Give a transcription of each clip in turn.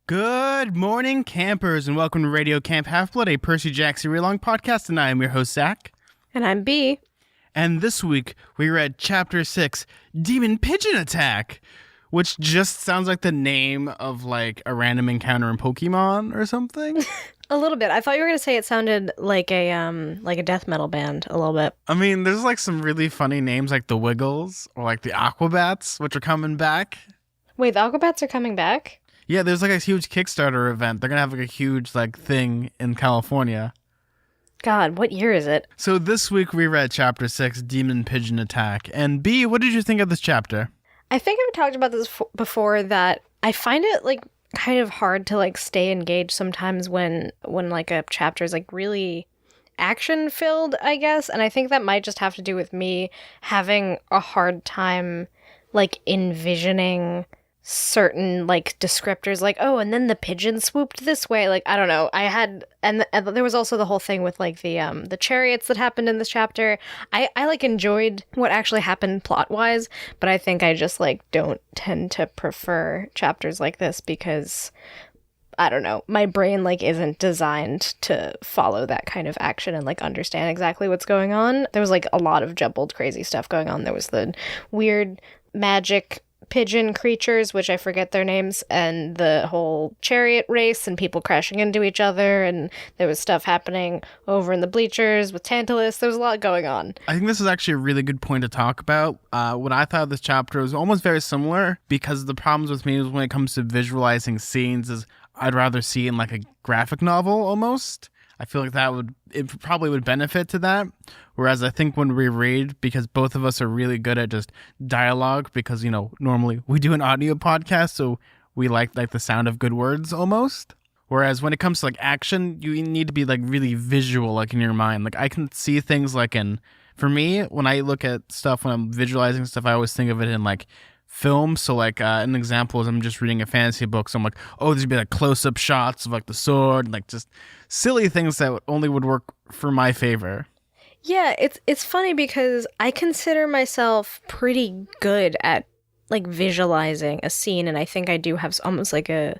Good morning, campers, and welcome to Radio Camp Half-Blood, a Percy Jackson read-along podcast, and I am your host, Zach. And I'm B. And this week, we read Chapter 6, Demon Pigeon Attack, which just sounds like the name of, like, a random encounter in Pokemon or something. A little bit. I thought you were going to say it sounded like a death metal band, a little bit. I mean, there's, like, some really funny names, like the Wiggles, or, like, the Aquabats, which are coming back. Wait, the Aquabats are coming back? Yeah, there's like a huge Kickstarter event. They're going to have like a huge like thing in California. God, what year is it? So this week we read Chapter 6, Demon Pigeon Attack. And B, what did you think of this chapter? I think I've talked about this before, that I find it like kind of hard to like stay engaged sometimes when like a chapter is like really action filled, I guess. And I think that might just have to do with me having a hard time like envisioning certain like descriptors, like, oh, and then the pigeon swooped this way. Like, I don't know. I had, and there was also the whole thing with like the chariots that happened in this chapter. I like enjoyed what actually happened plot wise, but I think I just like don't tend to prefer chapters like this because I don't know, my brain like isn't designed to follow that kind of action and like understand exactly what's going on. There was like a lot of jumbled crazy stuff going on. There was the weird magic pigeon creatures, which I forget their names, and the whole chariot race and people crashing into each other, and there was stuff happening over in the bleachers with Tantalus. There was a lot going on. I think this is actually a really good point to talk about. What I thought of this chapter was almost very similar, because the problems with me is when it comes to visualizing scenes is I'd rather see in like a graphic novel almost. I feel like it probably would benefit to that. Whereas I think when we read, because both of us are really good at just dialogue, because, you know, normally we do an audio podcast, so we like the sound of good words almost. Whereas when it comes to like action, you need to be like really visual, like in your mind. Like I can see things like for me, when I look at stuff, when I'm visualizing stuff, I always think of it in like film. So like an example is I'm just reading a fantasy book, so I'm like, oh, there's be like close-up shots of like the sword, like just silly things that only would work for my favor. Yeah, it's funny because I consider myself pretty good at like visualizing a scene, and I think I do have almost like a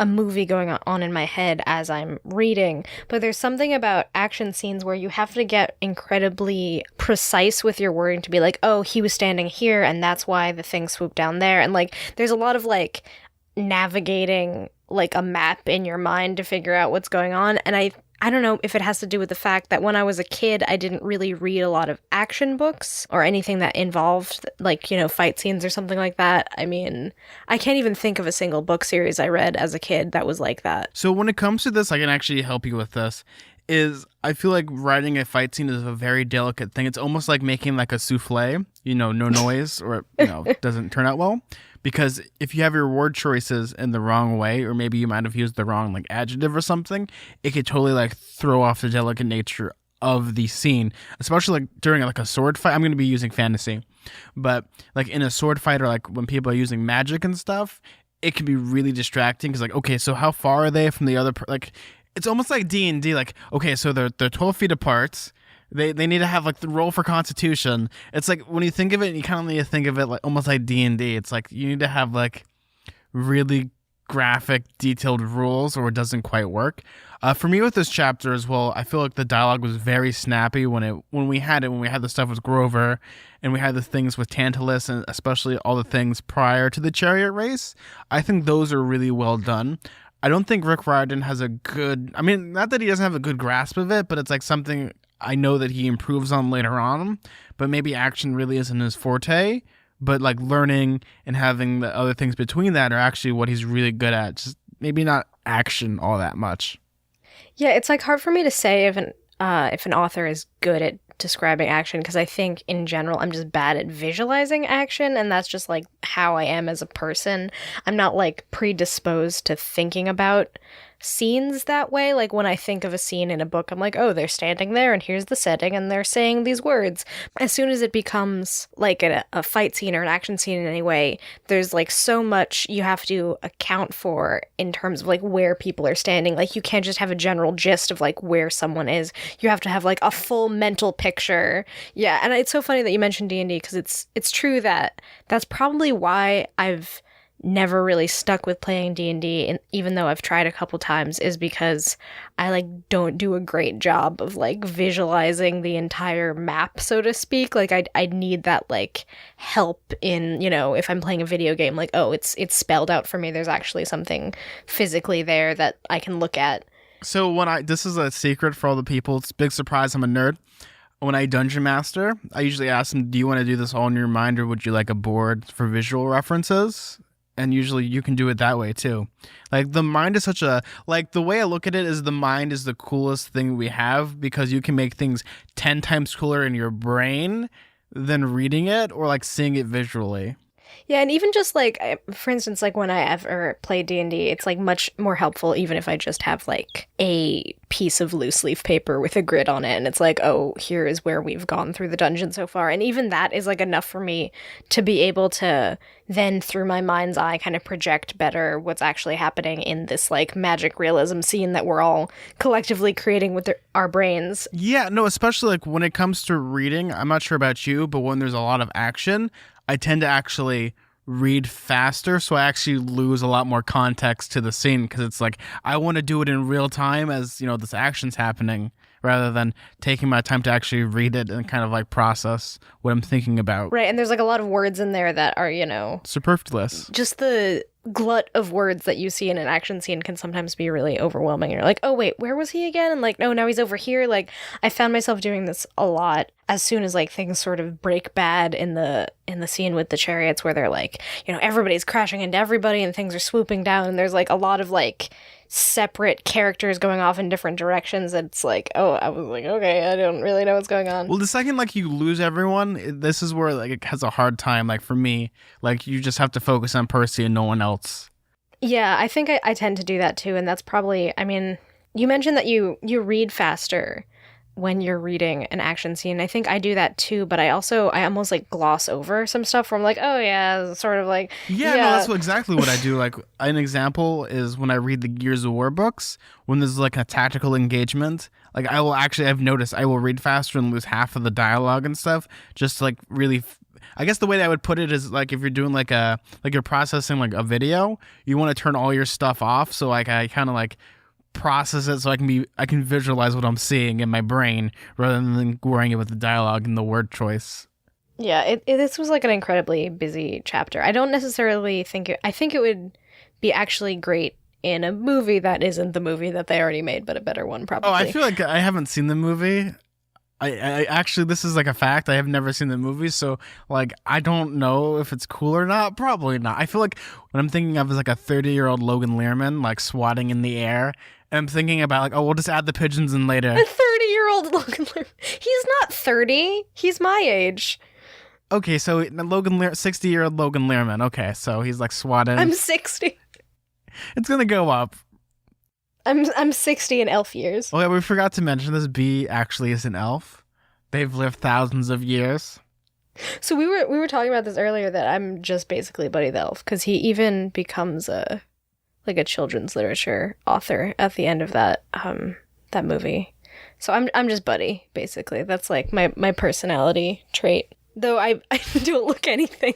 movie going on in my head as I'm reading. But there's something about action scenes where you have to get incredibly precise with your wording to be like, oh, he was standing here and that's why the thing swooped down there. And like there's a lot of like navigating like a map in your mind to figure out what's going on. And I don't know if it has to do with the fact that when I was a kid, I didn't really read a lot of action books or anything that involved, like, you know, fight scenes or something like that. I mean, I can't even think of a single book series I read as a kid that was like that. So when it comes to this, I can actually help you with this. I feel like writing a fight scene is a very delicate thing. It's almost like making like a souffle, you know, no noise, or, you know, it doesn't turn out well. Because if you have your word choices in the wrong way, or maybe you might have used the wrong like adjective or something, it could totally like throw off the delicate nature of the scene, especially like during like a sword fight. I'm going to be using fantasy, but like in a sword fight, or like when people are using magic and stuff, it can be really distracting. Because like, okay, so how far are they from the other like it's almost like D&D, like, okay, so they're 12 feet apart. They need to have like the roll for Constitution. It's like when you think of it, you kind of need to think of it like almost like D&D. It's like you need to have like really graphic, detailed rules, or it doesn't quite work. For me with this chapter as well, I feel like the dialogue was very snappy when we had the stuff with Grover, and we had the things with Tantalus, and especially all the things prior to the chariot race. I think those are really well done. I don't think Rick Riordan has a good, I mean, not that he doesn't have a good grasp of it, but it's like something I know that he improves on later on, but maybe action really isn't his forte. But like learning and having the other things between that are actually what he's really good at. Just maybe not action all that much. Yeah, it's like hard for me to say if an author is good at describing action, because I think in general I'm just bad at visualizing action, and that's just like how I am as a person. I'm not like predisposed to thinking about scenes that way. Like when I think of a scene in a book, I'm like, oh, they're standing there and here's the setting and they're saying these words. As soon as it becomes like a fight scene or an action scene in any way, there's like so much you have to account for in terms of like where people are standing. Like you can't just have a general gist of like where someone is. You have to have like a full mental picture. Yeah, and it's so funny that you mentioned D&D, because it's true that that's probably why I've never really stuck with playing D&D, and even though I've tried a couple times, is because I like don't do a great job of like visualizing the entire map, so to speak. Like I'd need that like help in, you know, if I'm playing a video game, like, oh, it's spelled out for me. There's actually something physically there that I can look at. So this is a secret for all the people. It's a big surprise. I'm a nerd. When I dungeon master, I usually ask them, do you want to do this all in your mind, or would you like a board for visual references? And usually you can do it that way too. Like the mind is the way I look at it is the mind is the coolest thing we have, because you can make things 10 times cooler in your brain than reading it or like seeing it visually. Yeah, and even just like, for instance, like when I ever play D&D, it's like much more helpful even if I just have like a piece of loose leaf paper with a grid on it, and it's like, oh, here is where we've gone through the dungeon so far. And even that is like enough for me to be able to then, through my mind's eye, kind of project better what's actually happening in this like magic realism scene that we're all collectively creating with our brains. Yeah, no, especially like when it comes to reading, I'm not sure about you, but when there's a lot of action, I tend to actually read faster, so I actually lose a lot more context to the scene, because it's like I want to do it in real time as, you know, this action's happening, rather than taking my time to actually read it and kind of like process what I'm thinking about. Right, and there's like a lot of words in there that are, you know, superfluous. Just the glut of words that you see in an action scene can sometimes be really overwhelming. You're like, oh wait, where was he again? And like, no, now he's over here. Like, I found myself doing this a lot as soon as like things sort of break bad in the scene with the chariots, where they're like, you know, everybody's crashing into everybody and things are swooping down, and there's like a lot of like separate characters going off in different directions. It's like, oh, I was like, okay, I don't really know what's going on. Well, the second like you lose everyone, this is where like it has a hard time. Like for me, like you just have to focus on Percy and no one else. Yeah, I think I tend to do that too, and that's probably, I mean, you mentioned that you read faster when you're reading an action scene. I think I do that too, but I almost like gloss over some stuff where I'm like, oh yeah, sort of like, yeah. No, that's exactly what I do. Like an example is when I read the Gears of War books, when there's like a tactical engagement, like I've noticed I will read faster and lose half of the dialogue and stuff, just to, like really I guess the way that I would put it is like if you're doing like you're processing like a video, you want to turn all your stuff off, so like I kind of like process it so I can visualize what I'm seeing in my brain rather than worrying with the dialogue and the word choice. Yeah, this was like an incredibly busy chapter. I don't necessarily think I think it would be actually great in a movie that isn't the movie that they already made, but a better one probably. Oh, I feel like I haven't seen the movie. I actually, this is like a fact. I have never seen the movie, so like I don't know if it's cool or not. Probably not. I feel like what I'm thinking of is like a 30-year-old Logan Lerman like swatting in the air. And I'm thinking about like, oh, we'll just add the pigeons in later. A 30-year-old Logan Lerman. He's not 30. He's my age. Okay, so 60-year-old Logan Lerman. Okay, so he's like swatting. I'm 60. It's gonna go up. I'm 60 in elf years. Oh yeah, we forgot to mention this. B actually is an elf. They've lived thousands of years. So we were talking about this earlier, that I'm just basically Buddy the Elf, because he even becomes a children's literature author at the end of that movie. So I'm just Buddy, basically. That's like my personality trait. Though I don't look anything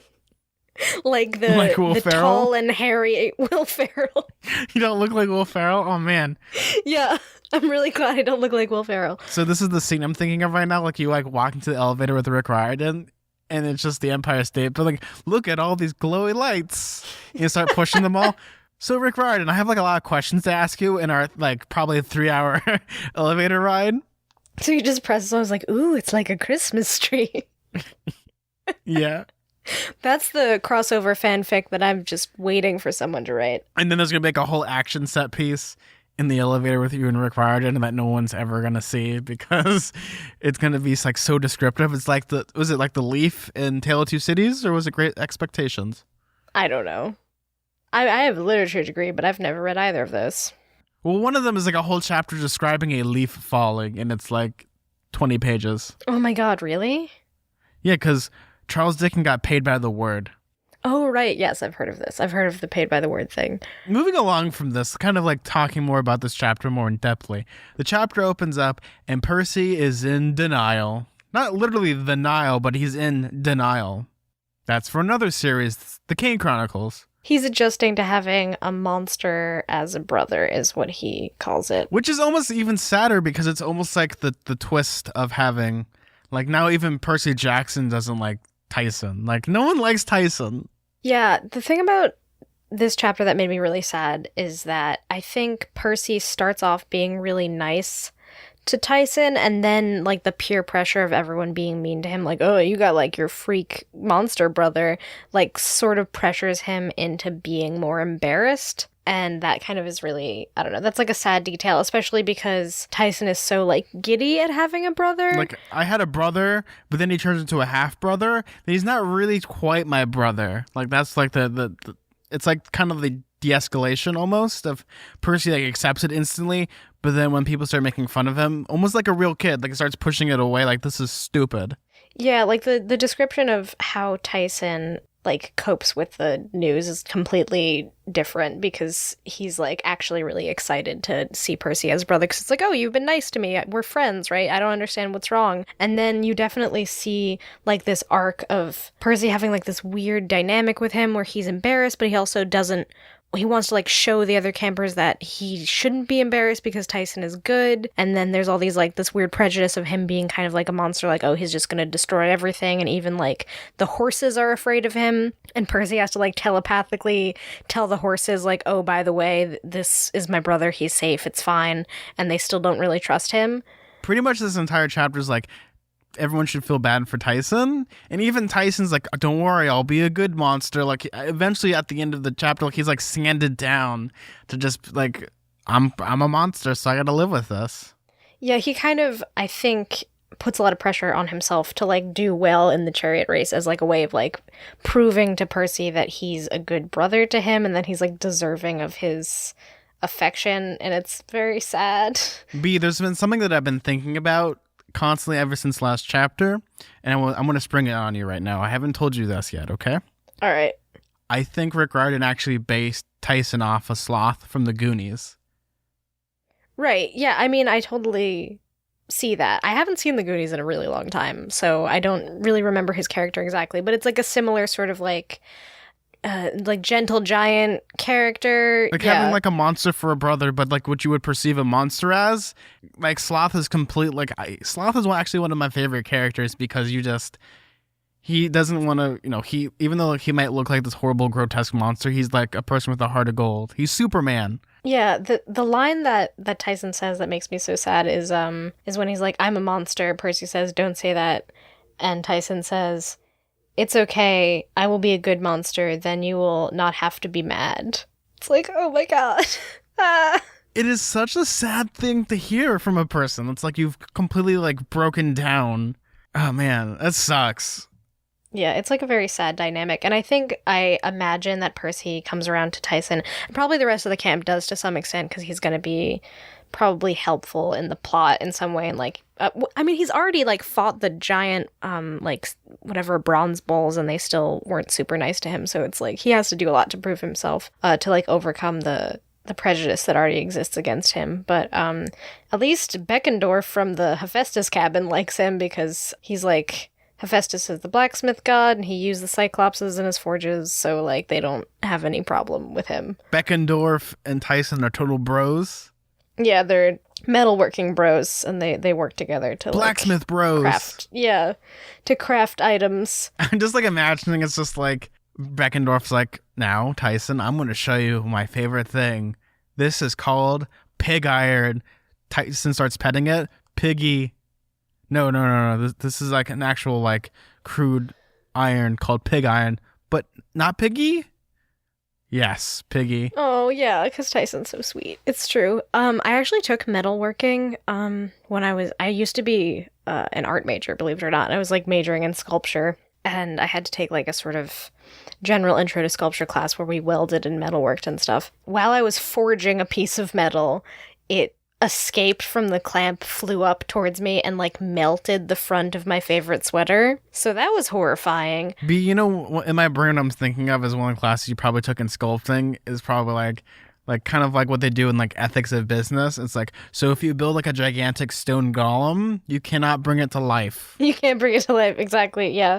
like the tall and hairy Will Ferrell. You don't look like Will Ferrell? Oh, man. Yeah, I'm really glad I don't look like Will Ferrell. So this is the scene I'm thinking of right now. Like you like walk into the elevator with Rick Riordan, and it's just the Empire State. But like, look at all these glowy lights. You start pushing them all. So Rick Riordan, I have like a lot of questions to ask you in our like probably 3-hour elevator ride. So you just press it. I was like, ooh, it's like a Christmas tree. Yeah. That's the crossover fanfic that I'm just waiting for someone to write. And then there's going to be like a whole action set piece in the elevator with you and Rick Riordan that no one's ever going to see because it's going to be like so descriptive. It's like was it like the leaf in Tale of Two Cities, or was it Great Expectations? I don't know. I have a literature degree, but I've never read either of those. Well, one of them is like a whole chapter describing a leaf falling, and it's like 20 pages. Oh my God, really? Yeah, because Charles Dickens got paid by the word. Oh, right. Yes, I've heard of this. I've heard of the paid by the word thing. Moving along from this, kind of like talking more about this chapter more in depthly. The chapter opens up and Percy is in denial. Not literally the Nile, but he's in denial. That's for another series, The Kane Chronicles. He's adjusting to having a monster as a brother, is what he calls it. Which is almost even sadder because it's almost like the twist of having, like, now even Percy Jackson doesn't like Tyson. Like, no one likes Tyson. Yeah, the thing about this chapter that made me really sad is that I think Percy starts off being really nice to Tyson, and then like the peer pressure of everyone being mean to him, like, oh, you got like your freak monster brother, like sort of pressures him into being more embarrassed. And that kind of is really, I don't know, that's like a sad detail, especially because Tyson is so like giddy at having a brother. Like, I had a brother, but then he turns into a half brother. He's not really quite my brother. Like, that's like the it's like kind of the de-escalation almost of Percy like accepts it instantly, but then when people start making fun of him, almost like a real kid, like starts pushing it away, like this is stupid. Yeah, like the description of how Tyson like copes with the news is completely different, because he's like actually really excited to see Percy as a brother, because it's like, oh, you've been nice to me, we're friends, right? I don't understand what's wrong. And then you definitely see like this arc of Percy having like this weird dynamic with him where he's embarrassed, but he also doesn't, he wants to like show the other campers that he shouldn't be embarrassed because Tyson is good. And then there's all these like this weird prejudice of him being kind of like a monster, like, oh, he's just gonna destroy everything. And even like the horses are afraid of him, and Percy has to like telepathically tell the horses like, oh, by the way, this is my brother, he's safe, it's fine. And they still don't really trust him. Pretty much this entire chapter is like, everyone should feel bad for Tyson, and even Tyson's like, don't worry, I'll be a good monster. Like, eventually at the end of the chapter, like, he's like sanded down to just like, I'm a monster, so I gotta live with this. Yeah, he kind of, I think, puts a lot of pressure on himself to like do well in the chariot race as like a way of like proving to Percy that he's a good brother to him, and that he's like deserving of his affection, and it's very sad. B, there's been something that I've been thinking about constantly ever since last chapter, and I'm going to spring it on you right now. I haven't told you this yet, okay? All right. I think Rick Riordan actually based Tyson off a sloth from the Goonies. Right. Yeah, I mean, I totally see that. I haven't seen the Goonies in a really long time, so I don't really remember his character exactly, but it's like a similar sort of like gentle giant character. Like having like a monster for a brother, but like what you would perceive a monster as. Like Sloth is complete. Like Sloth is actually one of my favorite characters, because he doesn't want to, he, even though he might look like this horrible grotesque monster, he's like a person with a heart of gold. He's Superman. Yeah, the line that Tyson says that makes me so sad is when he's like, I'm a monster. Percy says, don't say that. And Tyson says, it's okay, I will be a good monster, then you will not have to be mad. It's like, oh my god. It is such a sad thing to hear from a person. It's like you've completely like broken down. Oh man, that sucks. Yeah, it's like a very sad dynamic. And I imagine that Percy comes around to Tyson, and probably the rest of the camp does to some extent, because he's going to be probably helpful in the plot in some way. And like, I mean, he's already like fought the giant, like whatever bronze bulls, and they still weren't super nice to him. So it's like he has to do a lot to prove himself, to like overcome the prejudice that already exists against him. But at least Beckendorf from the Hephaestus cabin likes him, because he's like, Hephaestus is the blacksmith god, and he used the Cyclopses in his forges, so like they don't have any problem with him. Beckendorf and Tyson are total bros. Yeah, they're metalworking bros, and they work together to blacksmith bros. To craft items. I'm just like imagining it's just like Beckendorf's like, now Tyson, I'm going to show you my favorite thing. This is called pig iron. Tyson starts petting it. Piggy. No. This is like an actual like crude iron called pig iron, but not Piggy. Yes, Piggy. Oh yeah, because Tyson's so sweet. It's true. I actually took metalworking when I used to be an art major, believe it or not. I was like majoring in sculpture, and I had to take like a sort of general intro to sculpture class where we welded and metalworked and stuff. While I was forging a piece of metal, it escaped from the clamp, flew up towards me, and like melted the front of my favorite sweater. So that was horrifying. B, you know, what in my brain I'm thinking of as one of the classes you probably took in sculpting is probably like kind of like what they do in like ethics of business. It's like, so if you build like a gigantic stone golem, you cannot bring it to life. You can't bring it to life, exactly, yeah.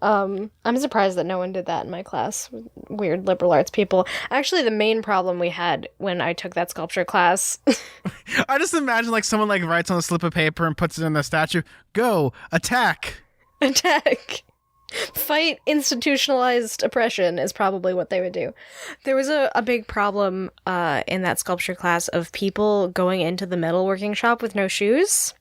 I'm surprised that no one did that in my class. Weird liberal arts people. Actually, the main problem we had when I took that sculpture class. I just imagine like someone like writes on a slip of paper and puts it in the statue. Go, attack. Attack. Fight institutionalized oppression is probably what they would do. There was a big problem in that sculpture class of people going into the metalworking shop with no shoes.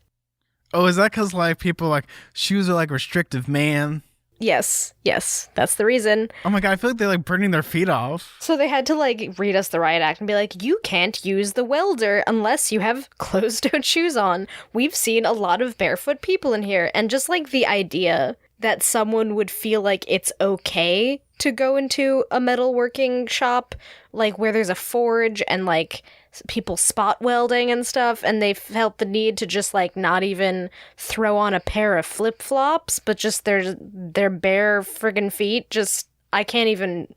Oh, is that because like people like shoes are like restrictive, man? Yes, that's the reason. Oh my god, I feel like they're like burning their feet off. So they had to like read us the riot act and be like, you can't use the welder unless you have closed-toed shoes on. We've seen a lot of barefoot people in here. And just like the idea that someone would feel like it's okay to go into a metalworking shop, like where there's a forge and like people spot welding and stuff, and they felt the need to just like not even throw on a pair of flip-flops, but just their bare friggin' feet. Just, I can't even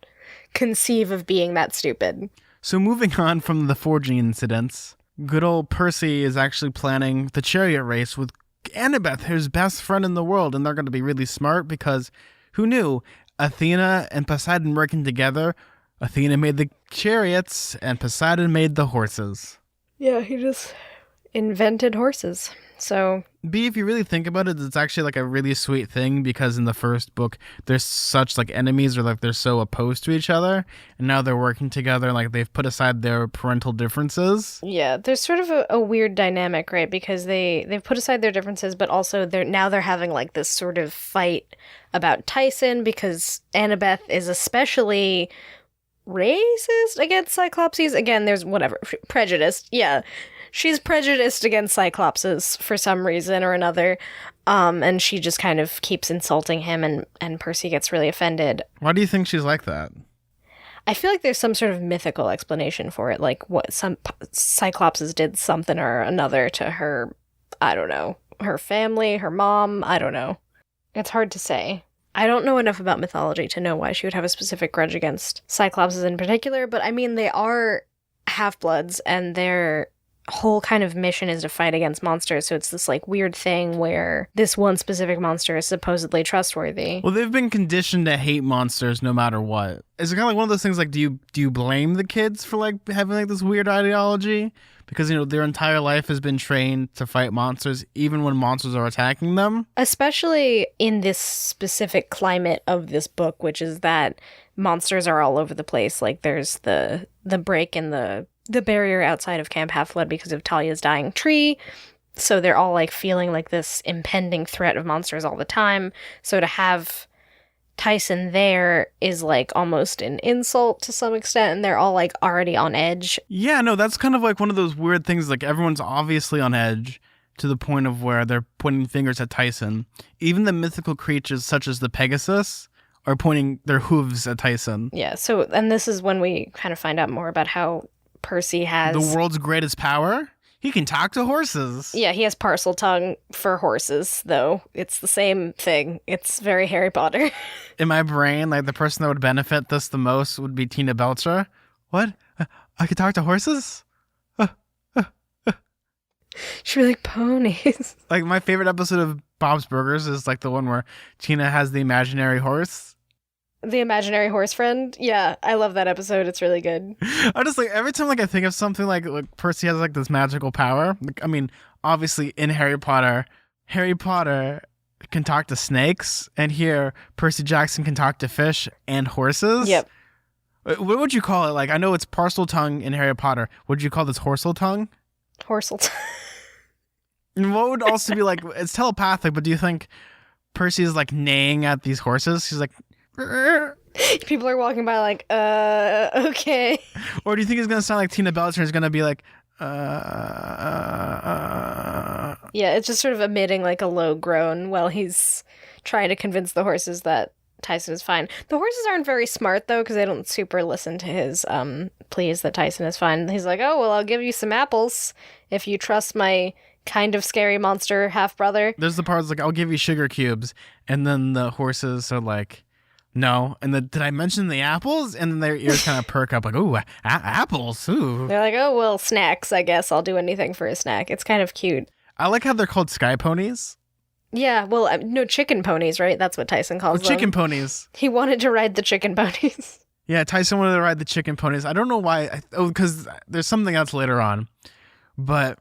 conceive of being that stupid. So moving on from the forging incidents, good old Percy is actually planning the chariot race with Annabeth, his best friend in the world, and they're going to be really smart because who knew? Athena and Poseidon working together. Athena made the chariots and Poseidon made the horses. Yeah, he just invented horses. So B, if you really think about it, it's actually like a really sweet thing because in the first book, they're such like enemies or like they're so opposed to each other. And now they're working together and like they've put aside their parental differences. Yeah, there's sort of a weird dynamic, right? Because they've put aside their differences, but also they're having like this sort of fight about Tyson because Annabeth is especially racist against Cyclopses. Again, there's whatever, prejudiced. Yeah. She's prejudiced against Cyclopses for some reason or another, and she just kind of keeps insulting him, and Percy gets really offended. Why do you think she's like that? I feel like there's some sort of mythical explanation for it, like what some Cyclopses did something or another to her, I don't know, her family, her mom, I don't know. It's hard to say. I don't know enough about mythology to know why she would have a specific grudge against Cyclopses in particular, but I mean, they are half-bloods, and their whole kind of mission is to fight against monsters, so it's this like weird thing where this one specific monster is supposedly trustworthy. Well, they've been conditioned to hate monsters no matter what. Is it kind of like one of those things like do you blame the kids for like having like this weird ideology? Because, you know, their entire life has been trained to fight monsters even when monsters are attacking them. Especially in this specific climate of this book, which is that monsters are all over the place. Like there's the break in the barrier outside of Camp Half-Blood because of Talia's dying tree. So they're all like feeling like this impending threat of monsters all the time. So to have Tyson there is like almost an insult to some extent, and they're all like already on edge. Yeah, no, that's kind of like one of those weird things. Like everyone's obviously on edge to the point of where they're pointing fingers at Tyson. Even the mythical creatures such as the Pegasus are pointing their hooves at Tyson. Yeah, so, and this is when we kind of find out more about how Percy has the world's greatest power. He can talk to horses. Yeah, he has parcel tongue for horses, though. It's the same thing. It's very Harry Potter. In my brain, like the person that would benefit this the most would be Tina Belcher. What? I could talk to horses? She'd be like ponies. Like my favorite episode of Bob's Burgers is like the one where Tina has the imaginary horse. The imaginary horse friend? Yeah, I love that episode. It's really good. I just like every time like I think of something like Percy has like this magical power. Like, I mean, obviously in Harry Potter can talk to snakes, and here Percy Jackson can talk to fish and horses. Yep. What would you call it? Like I know it's parcel tongue in Harry Potter. Would you call this horsel tongue? Horsel tongue. And what would also be like it's telepathic, but do you think Percy is like neighing at these horses? He's like people are walking by like, okay. Or do you think it's gonna sound like Tina Belcher is gonna be like, Yeah, it's just sort of emitting like a low groan while he's trying to convince the horses that Tyson is fine. The horses aren't very smart though, because they don't super listen to his pleas that Tyson is fine. He's like, oh well, I'll give you some apples if you trust my kind of scary monster half brother. There's the part that's like, I'll give you sugar cubes, and then the horses are like, no. And did I mention the apples? And then their ears kind of perk up like, ooh, apples. Ooh. They're like, oh, well, snacks, I guess. I'll do anything for a snack. It's kind of cute. I like how they're called sky ponies. Yeah, well, no, chicken ponies, right? That's what Tyson calls them. Chicken ponies. He wanted to ride the chicken ponies. Yeah, Tyson wanted to ride the chicken ponies. I don't know why. Because there's something else later on. But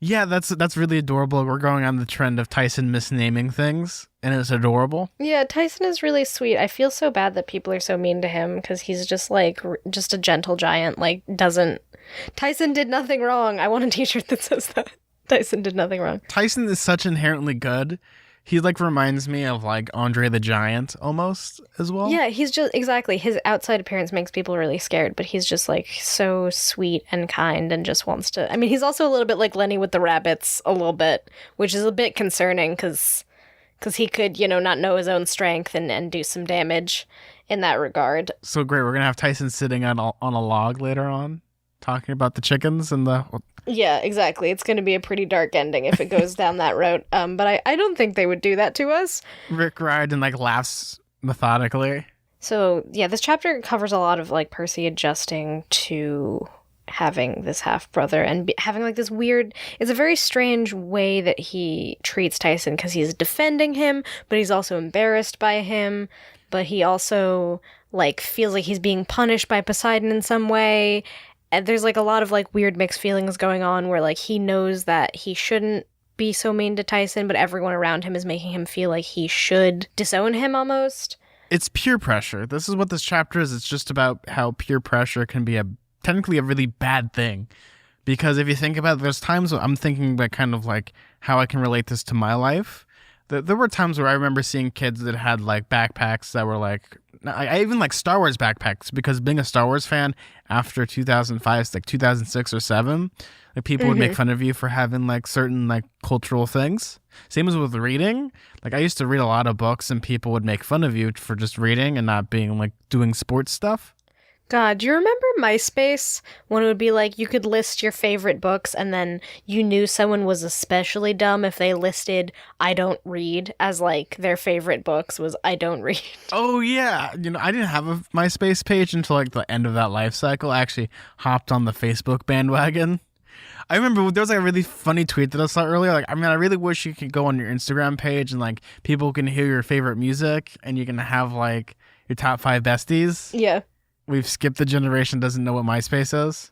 yeah, that's really adorable. We're going on the trend of Tyson misnaming things, and it's adorable. Yeah, Tyson is really sweet. I feel so bad that people are so mean to him because he's just like just a gentle giant. Like Tyson did nothing wrong. I want a T-shirt that says that. Tyson did nothing wrong. Tyson is such inherently good. He like reminds me of like Andre the Giant almost as well. Yeah, he's just exactly. His outside appearance makes people really scared, but he's just like so sweet and kind and just wants to. I mean, he's also a little bit like Lenny with the rabbits, a little bit, which is a bit concerning because he could, not know his own strength and do some damage in that regard. So great, we're gonna have Tyson sitting on a log later on, talking about the chickens and the. Yeah, exactly. It's going to be a pretty dark ending if it goes down that route. But I don't think they would do that to us. Rick Riordan like laughs methodically. So yeah, this chapter covers a lot of like Percy adjusting to having this half brother and having like this weird. It's a very strange way that he treats Tyson because he's defending him, but he's also embarrassed by him. But he also like feels like he's being punished by Poseidon in some way. And there's like a lot of like weird mixed feelings going on where like he knows that he shouldn't be so mean to Tyson, but everyone around him is making him feel like he should disown him almost. It's peer pressure. This is what this chapter is. It's just about how peer pressure can be technically a really bad thing. Because if you think about it, there's times I'm thinking about kind of like how I can relate this to my life. There were times where I remember seeing kids that had like backpacks that were like, I even like Star Wars backpacks because being a Star Wars fan after 2005, it's like 2006 or 7, like people would make fun of you for having like certain like cultural things. Same as with reading. Like I used to read a lot of books and people would make fun of you for just reading and not being like doing sports stuff. God, do you remember MySpace when it would be like you could list your favorite books and then you knew someone was especially dumb if they listed I don't read as like their favorite books was I don't read. Oh yeah. I didn't have a MySpace page until like the end of that life cycle. I actually hopped on the Facebook bandwagon. I remember there was like a really funny tweet that I saw earlier. Like, I mean, I really wish you could go on your Instagram page and like people can hear your favorite music and you can have like your top 5 besties. Yeah. We've skipped the generation doesn't know what MySpace is.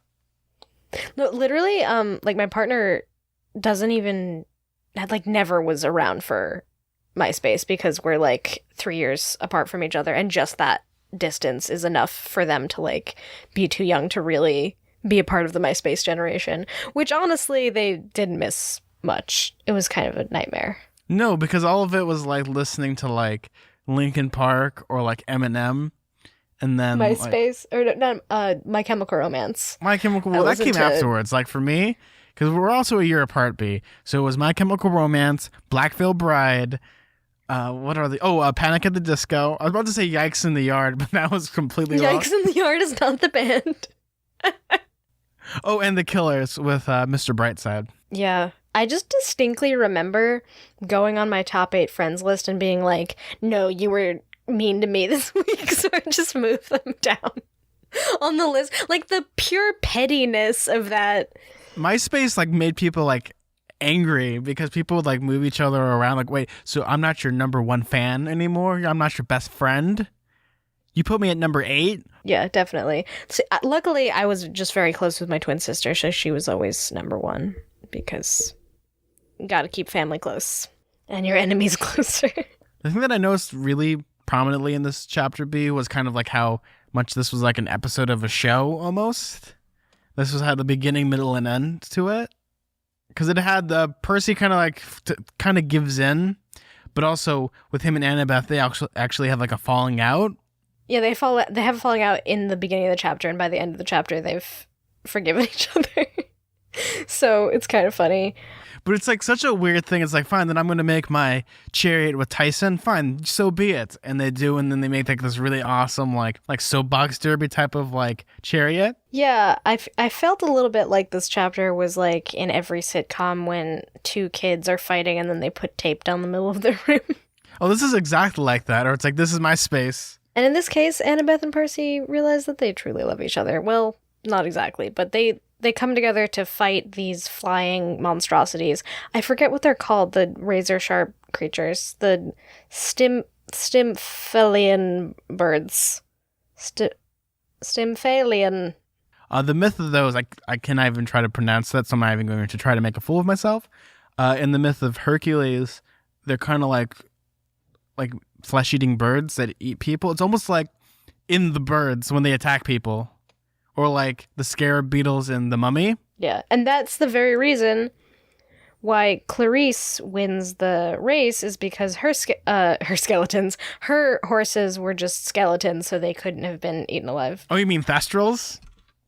No, literally, like my partner doesn't even never was around for MySpace because we're like 3 years apart from each other, and just that distance is enough for them to like be too young to really be a part of the MySpace generation. Which honestly, they didn't miss much. It was kind of a nightmare. No, because all of it was like listening to like Linkin Park or like Eminem. And then MySpace or not My Chemical Romance. My Chemical that came afterwards. Like for me, because we're also a year apart, B. So it was My Chemical Romance, Black Veil Bride. What are the? Panic at the Disco. I was about to say Yikes in the Yard, but that was completely wrong. Yikes in the Yard is not the band. Oh, and The Killers with Mr. Brightside. Yeah. I just distinctly remember going on my top 8 friends list and being like, no, you were mean to me this week, so I just moved them down on the list. Like the pure pettiness of that. MySpace like made people like angry because people would like move each other around. Like, wait, so I'm not your number 1 fan anymore? I'm not your best friend? You put me at number 8? Yeah, definitely. So, luckily, I was just very close with my twin sister, so she was always number 1 because you gotta keep family close and your enemies closer. The thing that I noticed really prominently in this chapter, B, was kind of like how much this was like an episode of a show almost. This was had the beginning, middle, and end to it. Because it had the Percy kind of like kind of gives in, but also with him and Annabeth, they actually have like a falling out. Yeah, they have a falling out in the beginning of the chapter, and by the end of the chapter, they've forgiven each other. So it's kind of funny. But it's like such a weird thing. It's like, fine, then I'm going to make my chariot with Tyson. Fine, so be it. And they do, and then they make like this really awesome like soapbox derby type of like chariot. Yeah, I felt a little bit like this chapter was like in every sitcom when 2 kids are fighting and then they put tape down the middle of their room. Oh, this is exactly like that. Or it's like, this is my space. And in this case, Annabeth and Percy realize that they truly love each other. Well, not exactly, but they they come together to fight these flying monstrosities. I forget what they're called, the razor sharp creatures. The Stymphalian birds. Stymphalian. The myth of those, I cannot even try to pronounce that, so I'm not even going to try to make a fool of myself. In the myth of Hercules, they're kind of like flesh-eating birds that eat people. It's almost like in the birds when they attack people. Or like the scarab beetles in The Mummy. Yeah, and that's the very reason why Clarice wins the race, is because her skeletons, her horses were just skeletons, so they couldn't have been eaten alive. Oh, you mean Thestrals?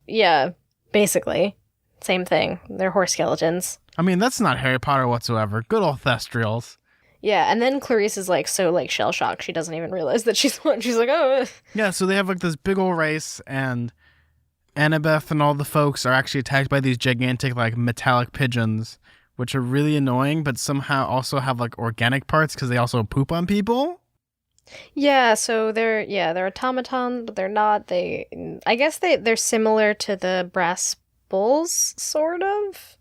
Yeah, basically. Same thing. They're horse skeletons. I mean, that's not Harry Potter whatsoever. Good old Thestrals. Yeah, and then Clarice is like so like shell-shocked she doesn't even realize that she's won. She's like, oh. Yeah, so they have like this big old race, and Annabeth and all the folks are actually attacked by these gigantic like metallic pigeons, which are really annoying, but somehow also have like organic parts because they also poop on people. Yeah, so they're automatons, but they're not. I guess they're similar to the brass bulls, sort of.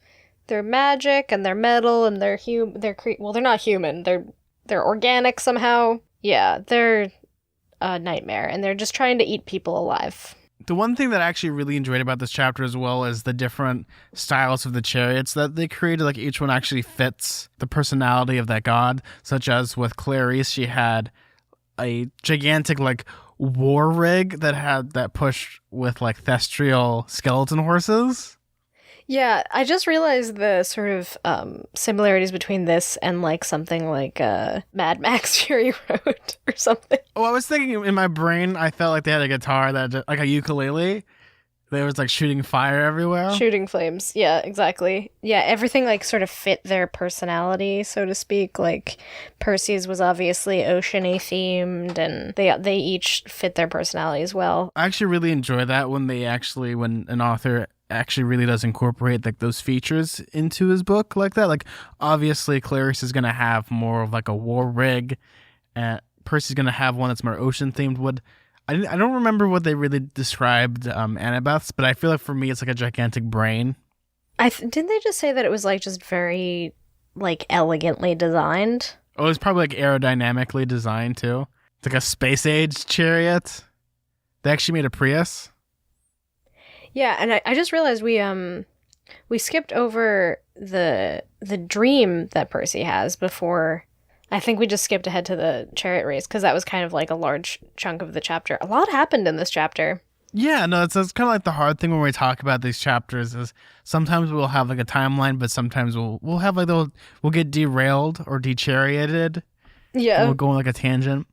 They're magic and they're metal and they're not human. They're organic somehow. Yeah, they're a nightmare and they're just trying to eat people alive. The one thing that I actually really enjoyed about this chapter as well is the different styles of the chariots that they created. Like each one actually fits the personality of that god, such as with Clarice, she had a gigantic like war rig that pushed with like Thestrial skeleton horses. Yeah, I just realized the sort of similarities between this and like something like Mad Max Fury Road or something. Oh, I was thinking in my brain, I felt like they had a guitar like a ukulele. They was like shooting fire everywhere. Shooting flames. Yeah, exactly. Yeah, everything like sort of fit their personality, so to speak. Like Percy's was obviously ocean-y themed, and they each fit their personality as well. I actually really enjoy that when an author actually really does incorporate like those features into his book like that. Like obviously Clarice is gonna have more of like a war rig, and Percy's gonna have one that's more ocean themed. I don't remember what they really described Annabeth's, but I feel like for me it's like a gigantic brain. Didn't they just say that it was like just very like elegantly designed? Oh, it's probably like aerodynamically designed too. It's like a space age chariot. They actually made a Prius. Yeah, and I just realized we skipped over the dream that Percy has before. I think we just skipped ahead to the chariot race because that was kind of like a large chunk of the chapter. A lot happened in this chapter. Yeah, no, it's kind of like the hard thing when we talk about these chapters is sometimes we'll have like a timeline, but sometimes we'll have like we'll get derailed or dechariated. Yeah, we'll go on like a tangent.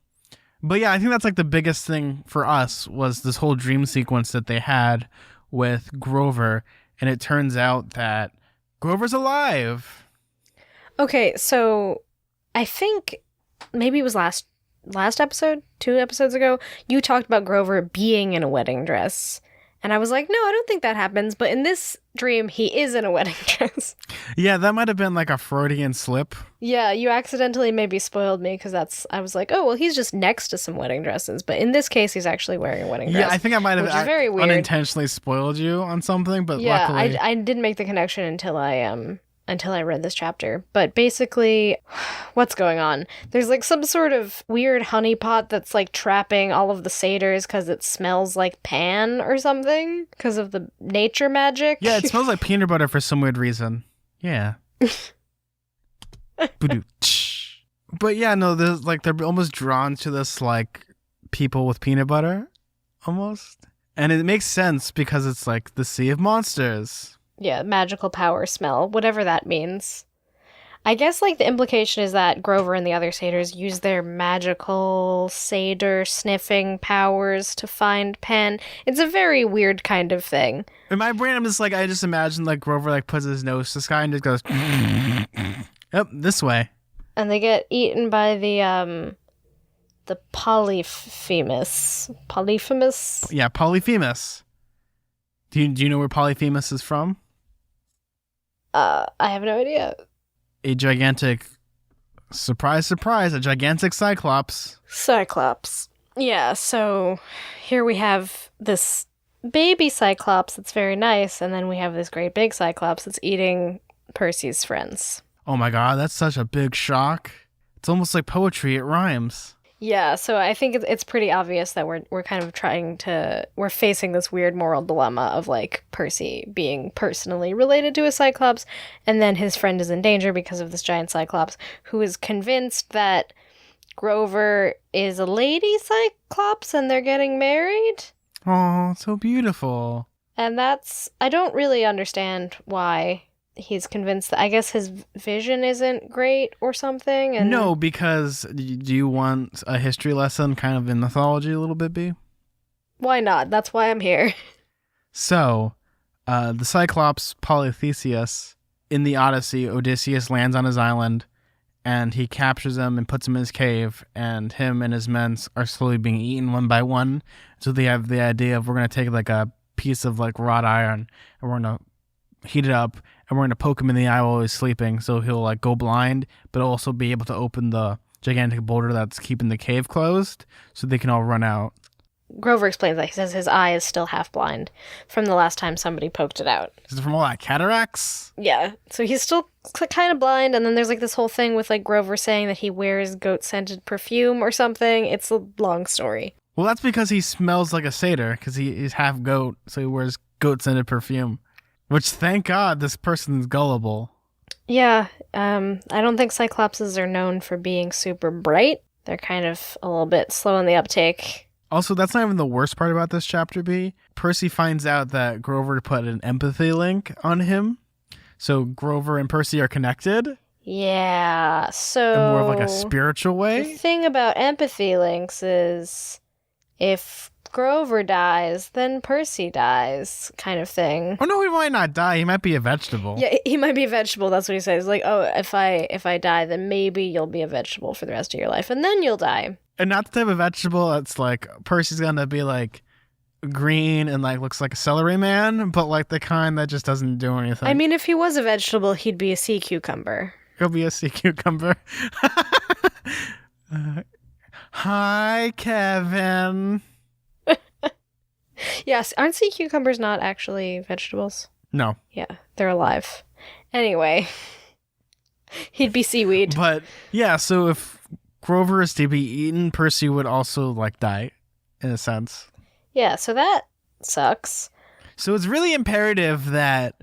But yeah, I think that's like the biggest thing for us was this whole dream sequence that they had with Grover, and it turns out that Grover's alive. Okay, so I think maybe it was last episode, 2 episodes ago, you talked about Grover being in a wedding dress. And I was like, no, I don't think that happens. But in this dream, he is in a wedding dress. Yeah, that might have been like a Freudian slip. Yeah, you accidentally maybe spoiled me because I was like, oh, well, he's just next to some wedding dresses. But in this case, he's actually wearing a wedding dress. Yeah, I think I might have very weird. Unintentionally spoiled you on something, but yeah, luckily... I didn't make the connection until I read this chapter. But basically, what's going on? There's like some sort of weird honeypot that's like trapping all of the satyrs because it smells like pan or something because of the nature magic. Yeah, it smells like peanut butter for some weird reason. Yeah. But yeah, no, there's like they're almost drawn to this like people with peanut butter almost. And it makes sense because it's like the Sea of Monsters. Yeah, magical power smell, whatever that means. I guess, like, the implication is that Grover and the other satyrs use their magical satyr-sniffing powers to find Pan. It's a very weird kind of thing. In my brain, I just imagine, like, Grover, like, puts his nose to the sky and just goes, yep, this way. And they get eaten by the Polyphemus. Polyphemus? Yeah, Polyphemus. Do you know where Polyphemus is from? I have no idea. A gigantic, surprise, a gigantic Cyclops. Cyclops. Yeah, so here we have this baby Cyclops that's very nice, and then we have this great big Cyclops that's eating Percy's friends. Oh my god, that's such a big shock. It's almost like poetry, it rhymes. Yeah, so I think it's pretty obvious that we're kind of we're facing this weird moral dilemma of like Percy being personally related to a Cyclops, and then his friend is in danger because of this giant Cyclops, who is convinced that Grover is a lady Cyclops and they're getting married. Oh, so beautiful. And I don't really understand why he's convinced that. I guess his vision isn't great or something. And No, because do you want a history lesson kind of in mythology a little bit, B? Why not? That's why I'm here. So, the Cyclops Polytheseus, in the Odyssey, Odysseus lands on his island and he captures him and puts him in his cave, and him and his men are slowly being eaten one by one. So they have the idea of, we're going to take like a piece of like wrought iron and we're going to heat it up and we're going to poke him in the eye while he's sleeping, so he'll like go blind, but also be able to open the gigantic boulder that's keeping the cave closed so they can all run out. Grover explains that. He says his eye is still half blind from the last time somebody poked it out. Is it from all that cataracts? Yeah, so he's still kind of blind, and then there's like this whole thing with like Grover saying that he wears goat-scented perfume or something. It's a long story. Well, that's because he smells like a satyr, because he's half goat, so he wears goat-scented perfume. Which, thank God, this person's gullible. Yeah, I don't think Cyclopses are known for being super bright. They're kind of a little bit slow in the uptake. Also, that's not even the worst part about this chapter, B. Percy finds out that Grover put an empathy link on him. So Grover and Percy are connected. Yeah, so... in more of like a spiritual way. The thing about empathy links is if Grover dies, then Percy dies, kind of thing. Oh no, he might not die. He might be a vegetable. Yeah, he might be a vegetable. That's what he says. Like, oh, if I die, then maybe you'll be a vegetable for the rest of your life, and then you'll die. And not the type of vegetable that's like, Percy's gonna be like green and like looks like a celery man, but like the kind that just doesn't do anything. I mean, if he was a vegetable, he'd be a sea cucumber. He'll be a sea cucumber. Hi, Kevin. Yes, aren't sea cucumbers not actually vegetables? No. Yeah, they're alive. Anyway, he'd be seaweed. But yeah, so if Grover is to be eaten, Percy would also like die, in a sense. Yeah, so that sucks. So it's really imperative that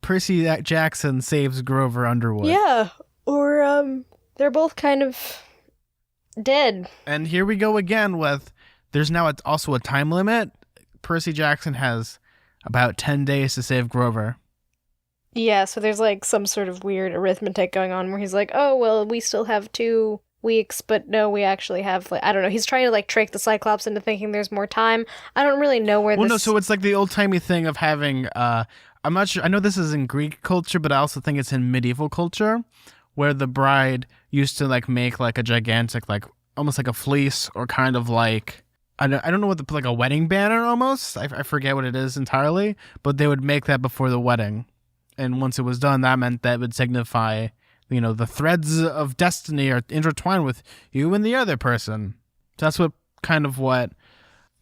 Percy Jackson saves Grover Underwood. Yeah, or they're both kind of dead. And here we go again with, there's now also a time limit. Percy Jackson has about 10 days to save Grover. Yeah, so there's like some sort of weird arithmetic going on where he's like, oh, well, we still have 2 weeks, but no, we actually have, like, I don't know. He's trying to like trick the Cyclops into thinking there's more time. I don't really know where no, so it's like the old-timey thing of having, I'm not sure, I know this is in Greek culture, but I also think it's in medieval culture, where the bride used to like make like a gigantic, like almost like a fleece, or kind of like, I don't know what like a wedding banner almost. I forget what it is entirely, but they would make that before the wedding. And once it was done, that meant that would signify, you know, the threads of destiny are intertwined with you and the other person. That's what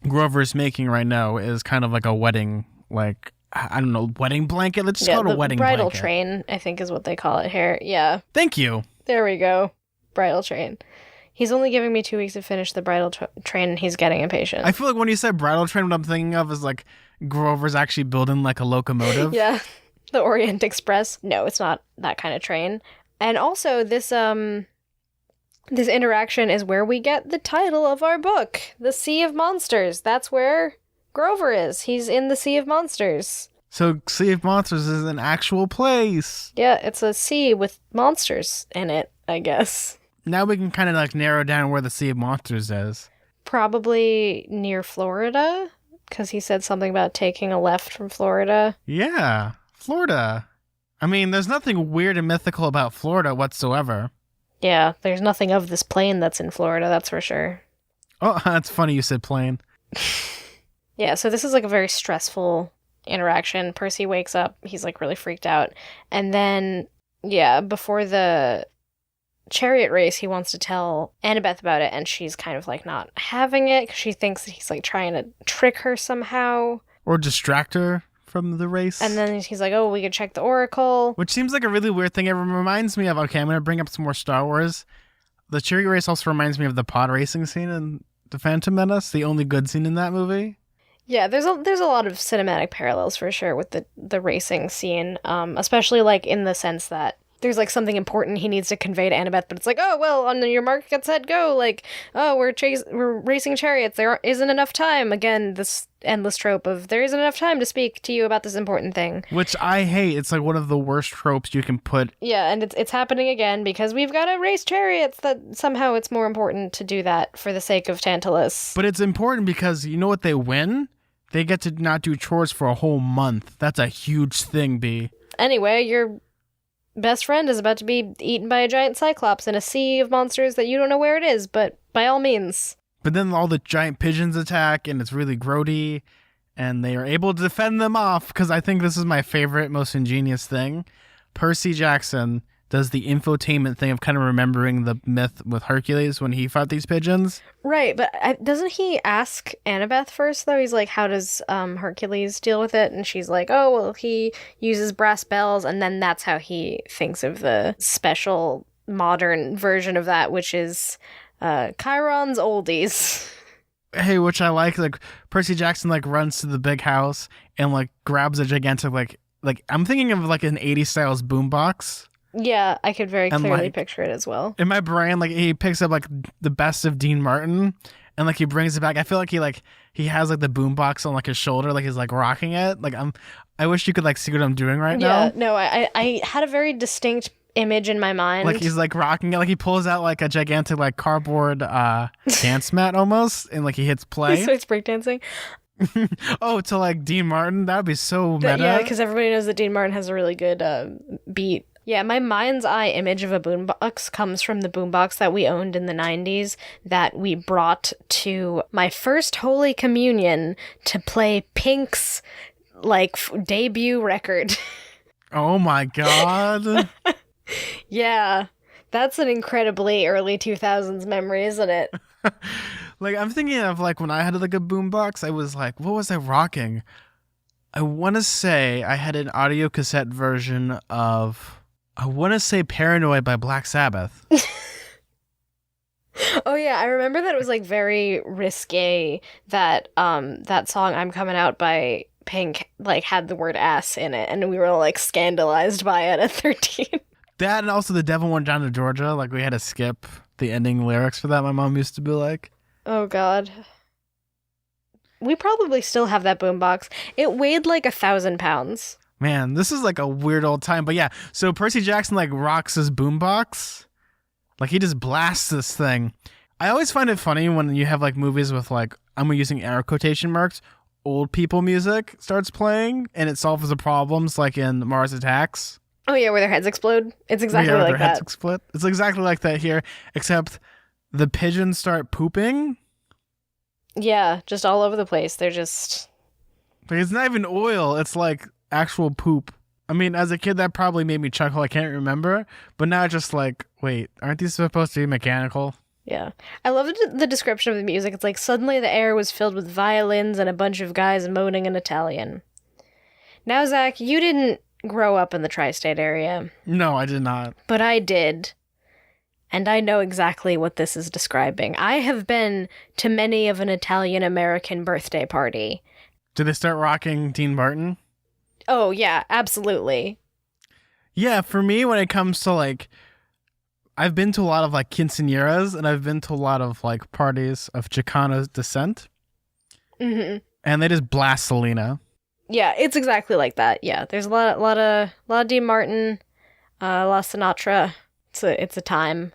Grover's making right now, is kind of like a wedding, like, I don't know, wedding blanket? Let's just call it a wedding blanket. Bridal train, I think is what they call it here. Yeah. Thank you. There we go. Bridal train. He's only giving me 2 weeks to finish the bridal train, and he's getting impatient. I feel like when you said bridal train, what I'm thinking of is like Grover's actually building like a locomotive. Yeah. The Orient Express. No, it's not that kind of train. And also, this interaction is where we get the title of our book, The Sea of Monsters. That's where Grover is. He's in the Sea of Monsters. So, Sea of Monsters is an actual place. Yeah, it's a sea with monsters in it, I guess. Now we can kind of like narrow down where the Sea of Monsters is. Probably near Florida, because he said something about taking a left from Florida. Yeah, Florida. I mean, there's nothing weird and mythical about Florida whatsoever. Yeah, there's nothing of this plane that's in Florida, that's for sure. Oh, that's funny you said plane. Yeah, so this is like a very stressful interaction. Percy wakes up, he's like really freaked out. And then, yeah, before the chariot race, he wants to tell Annabeth about it, and she's kind of like not having it because she thinks that he's like trying to trick her somehow. or distract her from the race. And then he's like, oh, we could check the Oracle. Which seems like a really weird thing. It reminds me of, okay, I'm going to bring up some more Star Wars. The chariot race also reminds me of the pod racing scene in The Phantom Menace, the only good scene in that movie. Yeah, there's a lot of cinematic parallels for sure with the racing scene, especially like in the sense that there's like something important he needs to convey to Annabeth, but it's like, oh well, on your mark, get set, go. Like, oh, we're racing chariots. There isn't enough time. Again, this endless trope of there isn't enough time to speak to you about this important thing, which I hate. It's like one of the worst tropes you can put. Yeah, and it's happening again because we've got to race chariots. That somehow it's more important to do that for the sake of Tantalus. But it's important because you know what they win. They get to not do chores for a whole month. That's a huge thing, B. Anyway, your best friend is about to be eaten by a giant cyclops in a sea of monsters that you don't know where it is, but by all means. But then all the giant pigeons attack, and it's really grody, and they are able to defend them off, because I think this is my favorite, most ingenious thing. Percy Jackson does the infotainment thing of kind of remembering the myth with Hercules when he fought these pigeons. Right, but doesn't he ask Annabeth first, though? He's like, how does Hercules deal with it? And she's like, oh, well, he uses brass bells, and then that's how he thinks of the special modern version of that, which is Chiron's oldies. Hey, which I like Percy Jackson, runs to the big house and, grabs a gigantic, I'm thinking of, an 80s styles boombox. Yeah, I could very clearly picture it as well. In my brain, he picks up the best of Dean Martin and he brings it back. I feel like he has the boombox on his shoulder, he's rocking it. I wish you could see what I'm doing right now. Yeah, no, I had a very distinct image in my mind. He's rocking it, he pulls out a gigantic cardboard dance mat almost, and he hits play. So it's breakdancing. Oh, to Dean Martin, that would be so meta. Yeah, because everybody knows that Dean Martin has a really good beat. Yeah, my mind's eye image of a boombox comes from the boombox that we owned in the 90s that we brought to my first Holy Communion to play Pink's, debut record. Oh my god. Yeah, that's an incredibly early 2000s memory, isn't it? I'm thinking of, when I had, a boombox, I was what was I rocking? I want to say I had an audio cassette version of... I want to say Paranoid by Black Sabbath. Oh yeah, I remember that it was very risque that that song I'm Coming Out by Pink had the word ass in it, and we were scandalized by it at 13. That, and also The Devil Went Down to Georgia, we had to skip the ending lyrics for that. My mom used to be like, oh god. We probably still have that boombox. It weighed 1,000 pounds. Man, this is a weird old time. But yeah, so Percy Jackson rocks his boombox. He just blasts this thing. I always find it funny when you have movies with I'm using air quotation marks, old people music starts playing and it solves the problems in Mars Attacks. Oh yeah, where their heads explode. It's exactly like their heads explode. It's exactly like that here, except the pigeons start pooping. Yeah, just all over the place. They're just... it's not even oil. It's actual poop. I mean, as a kid, that probably made me chuckle. I can't remember. But now it's just wait, aren't these supposed to be mechanical? Yeah. I love the description of the music. It's suddenly the air was filled with violins and a bunch of guys moaning in Italian. Now, Zach, you didn't grow up in the tri-state area. No, I did not. But I did. And I know exactly what this is describing. I have been to many of an Italian-American birthday party. Did they start rocking Dean Martin? Oh, yeah, absolutely. Yeah, for me, when it comes to, I've been to a lot of, quinceañeras, and I've been to a lot of, parties of Chicano descent. Mm-hmm. And they just blast Selena. Yeah, it's exactly like that. Yeah, there's a lot of Dean Martin, a lot of Sinatra. It's a time.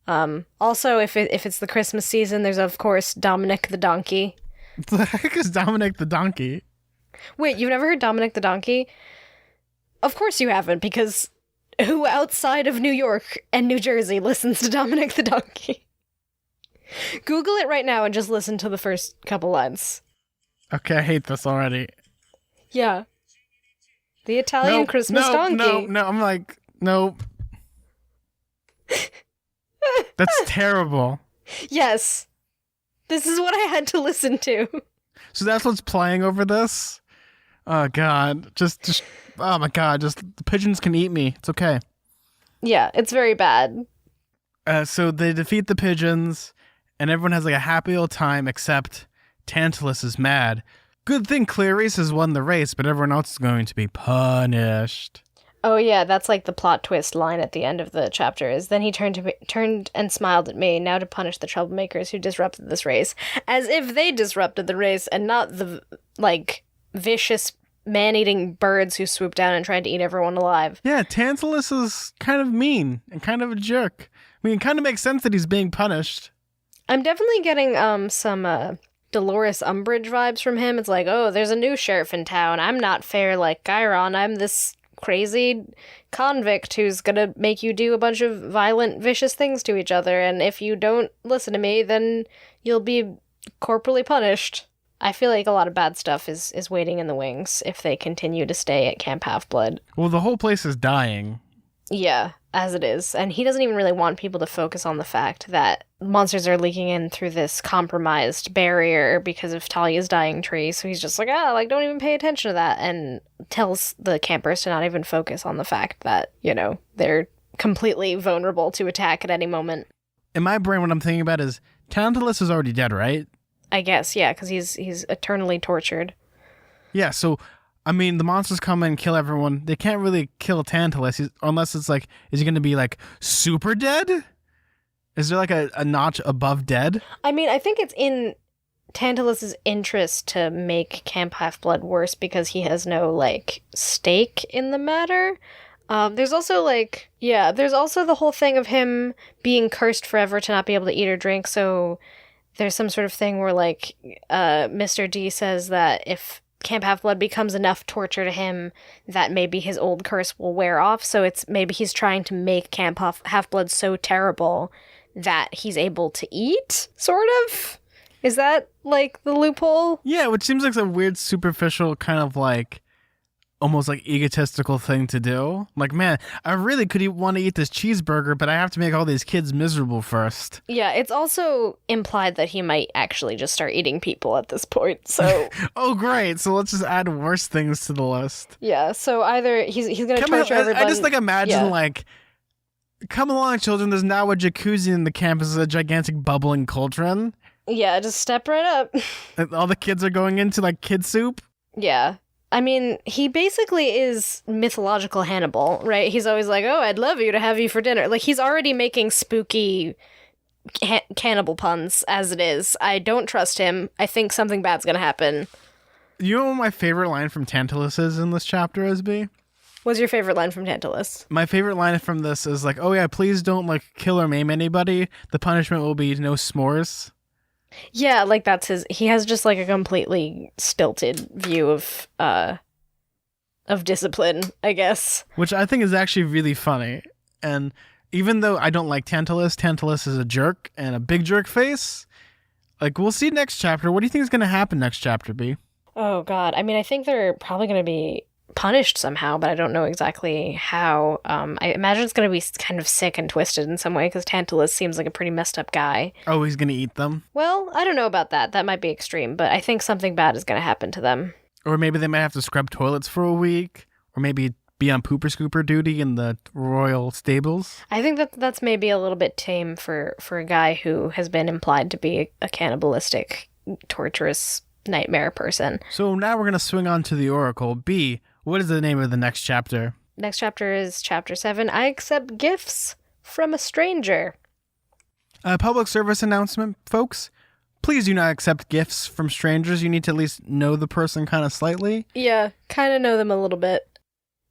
Also, if it's the Christmas season, there's, of course, Dominic the Donkey. What the heck is Dominic the Donkey? Wait, you've never heard Dominic the Donkey? Of course you haven't, because who outside of New York and New Jersey listens to Dominic the Donkey? Google it right now and just listen to the first couple lines. Okay, I hate this already. Yeah. The Italian Christmas donkey. No, I'm nope. That's terrible. Yes. This is what I had to listen to. So that's what's playing over this? Oh God, just oh my God, just the pigeons can eat me. It's okay. Yeah, it's very bad. So they defeat the pigeons, and everyone has like a happy old time except Tantalus is mad. Good thing Clarice has won the race, but everyone else is going to be punished. Oh yeah, that's like the plot twist line at the end of the chapter is then he turned and smiled at me, now to punish the troublemakers who disrupted this race. As if they disrupted the race and not the, like, vicious man-eating birds who swooped down and tried to eat everyone alive. Yeah, Tantalus is kind of mean and kind of a jerk. I mean, it kind of makes sense that he's being punished. I'm definitely getting some Dolores Umbridge vibes from him. It's like, oh, there's a new sheriff in town. I'm not fair like Chiron. I'm this crazy convict who's gonna make you do a bunch of violent, vicious things to each other, and if you don't listen to me, then you'll be corporally punished. I feel like a lot of bad stuff is waiting in the wings if they continue to stay at Camp Half-Blood. Well, the whole place is dying. Yeah, as it is. And he doesn't even really want people to focus on the fact that monsters are leaking in through this compromised barrier because of Talia's dying tree. So he's just like, don't even pay attention to that. And tells the campers to not even focus on the fact that, they're completely vulnerable to attack at any moment. In my brain, what I'm thinking about is Tantalus is already dead, right? I guess, yeah, because he's eternally tortured. Yeah, so I mean, the monsters come and kill everyone. They can't really kill Tantalus unless it's like, is he going to be like super dead? Is there like a notch above dead? I mean, I think it's in Tantalus's interest to make Camp Half-Blood worse because he has no like stake in the matter. There's also there's also the whole thing of him being cursed forever to not be able to eat or drink. So there's some sort of thing where like Mr. D says that if Camp Half-Blood becomes enough torture to him that maybe his old curse will wear off. So it's maybe he's trying to make Camp Half-Blood so terrible that he's able to eat, sort of? Is that, like, the loophole? Yeah, which seems like a weird, superficial kind of, like, almost, like, egotistical thing to do. Like, man, I really could want to eat this cheeseburger, but I have to make all these kids miserable first. Yeah, it's also implied that he might actually just start eating people at this point, so... Oh, great. So let's just add worse things to the list. Yeah, so either he's going to torture everybody... I just, like, imagine, like... Come along, children. There's now a jacuzzi in the campus, a gigantic bubbling cauldron. Yeah, just step right up. And all the kids are going into, like, kid soup. Yeah. I mean, he basically is mythological Hannibal, right? He's always like, oh, I'd love you to have you for dinner. Like, he's already making spooky cannibal puns as it is. I don't trust him. I think something bad's gonna happen. You know what my favorite line from Tantalus is in this chapter, SB? What's your favorite line from Tantalus? My favorite line from this is like, oh yeah, please don't like kill or maim anybody. The punishment will be no s'mores. Yeah, like that's he has just like a completely stilted view of discipline, I guess. Which I think is actually really funny. And even though I don't like Tantalus is a jerk and a big jerk face. Like, we'll see next chapter. What do you think is going to happen next chapter, B? Oh God, I mean, I think they're probably going to be punished somehow, but I don't know exactly how. I imagine it's going to be kind of sick and twisted in some way because Tantalus seems like a pretty messed up guy. Oh, he's going to eat them? Well, I don't know about that. That might be extreme, but I think something bad is going to happen to them. Or maybe they might have to scrub toilets for a week, or maybe be on pooper scooper duty in the royal stables. I think that's maybe a little bit tame for a guy who has been implied to be a cannibalistic, torturous nightmare person. So now we're going to swing on to the Oracle. B, what is the name of the next chapter? Next chapter is chapter 7. I accept gifts from a stranger. Public service announcement, folks. Please do not accept gifts from strangers. You need to at least know the person kind of slightly. Yeah, kind of know them a little bit.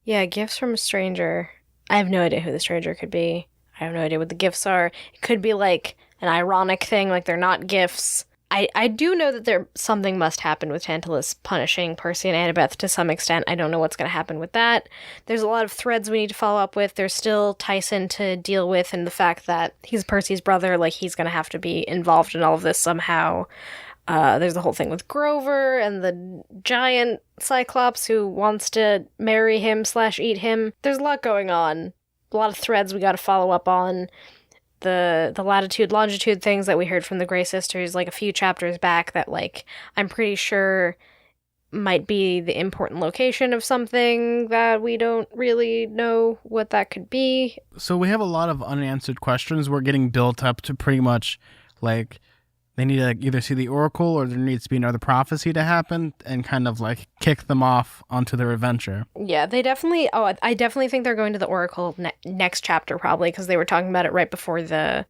Yeah, gifts from a stranger. I have no idea who the stranger could be. I have no idea what the gifts are. It could be like an ironic thing, like they're not gifts. I do know that something must happen with Tantalus punishing Percy and Annabeth to some extent. I don't know what's going to happen with that. There's a lot of threads we need to follow up with. There's still Tyson to deal with, and the fact that he's Percy's brother, like he's going to have to be involved in all of this somehow. There's the whole thing with Grover and the giant Cyclops who wants to marry him / eat him. There's a lot going on. A lot of threads we got to follow up on. The latitude, longitude things that we heard from the Grey Sisters, like a few chapters back that, like, I'm pretty sure might be the important location of something that we don't really know what that could be. So we have a lot of unanswered questions. We're getting built up to pretty much like they need to either see the oracle or there needs to be another prophecy to happen and kind of like kick them off onto their adventure. Yeah, they definitely... Oh, I definitely think they're going to the oracle next chapter, probably, because they were talking about it right before the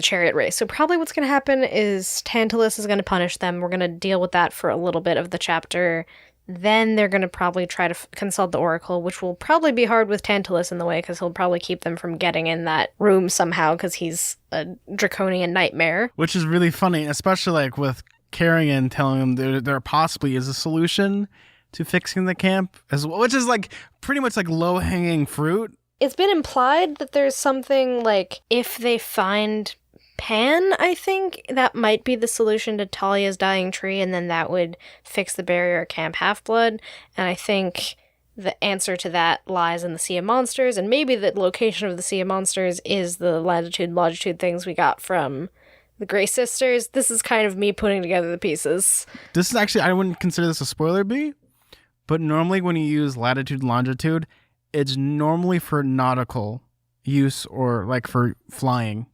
chariot race. So probably what's going to happen is Tantalus is going to punish them. We're going to deal with that for a little bit of the chapter. Then they're going to probably try to consult the oracle, which will probably be hard with Tantalus in the way, because he'll probably keep them from getting in that room somehow, because he's a draconian nightmare. Which is really funny, especially like with Carrion telling them there possibly is a solution to fixing the camp, as well, which is like pretty much like low-hanging fruit. It's been implied that there's something like, if they find Pan, I think that might be the solution to Talia's dying tree, and then that would fix the barrier at Camp Half-Blood. And I think the answer to that lies in the Sea of Monsters, and maybe the location of the Sea of Monsters is the latitude and longitude things we got from the Grey Sisters. This is kind of me putting together the pieces. This is actually, I wouldn't consider this a spoiler bee, but normally when you use latitude and longitude, it's normally for nautical use or like for flying.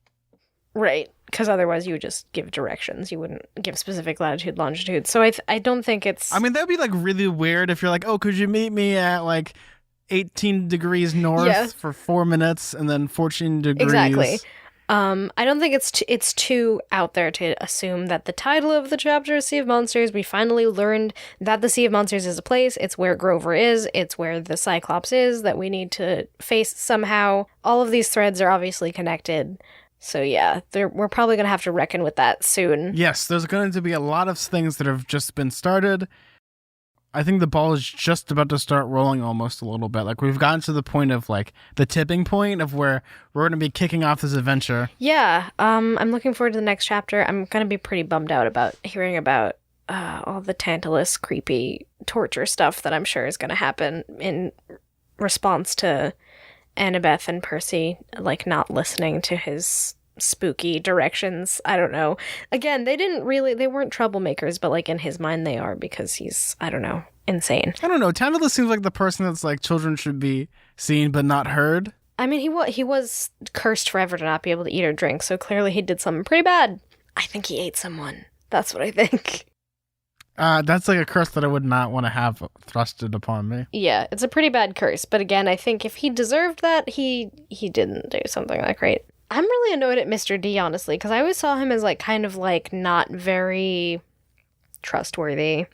Right, because otherwise you would just give directions. You wouldn't give specific latitude, longitude. So I don't think it's... I mean, that'd be like really weird if you're like, oh, could you meet me at like 18 degrees north for 4 minutes and then 14 degrees... Exactly. I don't think it's too out there to assume that the title of the chapter is Sea of Monsters. We finally learned that the Sea of Monsters is a place. It's where Grover is. It's where the Cyclops is that we need to face somehow. All of these threads are obviously connected. So yeah, we're probably going to have to reckon with that soon. Yes, there's going to be a lot of things that have just been started. I think the ball is just about to start rolling almost a little bit. Like we've gotten to the point of like the tipping point of where we're going to be kicking off this adventure. Yeah, I'm looking forward to the next chapter. I'm going to be pretty bummed out about hearing about all the Tantalus creepy torture stuff that I'm sure is going to happen in response to Annabeth and Percy, like, not listening to his spooky directions. I don't know. Again, they weren't troublemakers, but, like, in his mind they are, because he's, I don't know, insane. I don't know. Tantalus seems like the person that's like, children should be seen but not heard. I mean, he was cursed forever to not be able to eat or drink, so clearly he did something pretty bad. I think he ate someone. That's what I think. That's like a curse that I would not want to have thrusted upon me. Yeah, it's a pretty bad curse. But again, I think if he deserved that, he didn't do something that great. I'm really annoyed at Mr. D, honestly, because I always saw him as like kind of like not very trustworthy,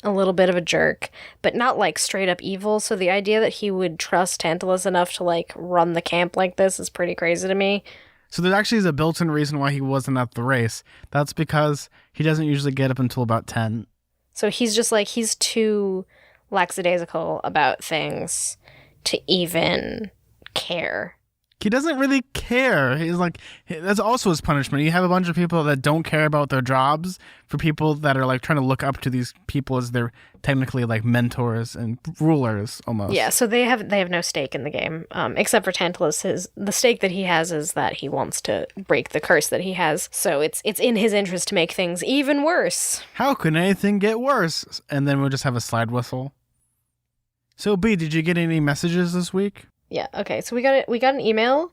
a little bit of a jerk, but not like straight up evil. So the idea that he would trust Tantalus enough to like run the camp like this is pretty crazy to me. So there actually is a built-in reason why he wasn't at the race. That's because he doesn't usually get up until about 10. So he's just like, he's too lackadaisical about things to even care. He doesn't really care. He's like, that's also his punishment. You have a bunch of people that don't care about their jobs for people that are like trying to look up to these people as they're technically like mentors and rulers almost. Yeah, so they have no stake in the game, except for Tantalus. The stake that he has is that he wants to break the curse that he has. So it's in his interest to make things even worse. How can anything get worse? And then we'll just have a slide whistle. So B, did you get any messages this week? Yeah, okay, so we got an email.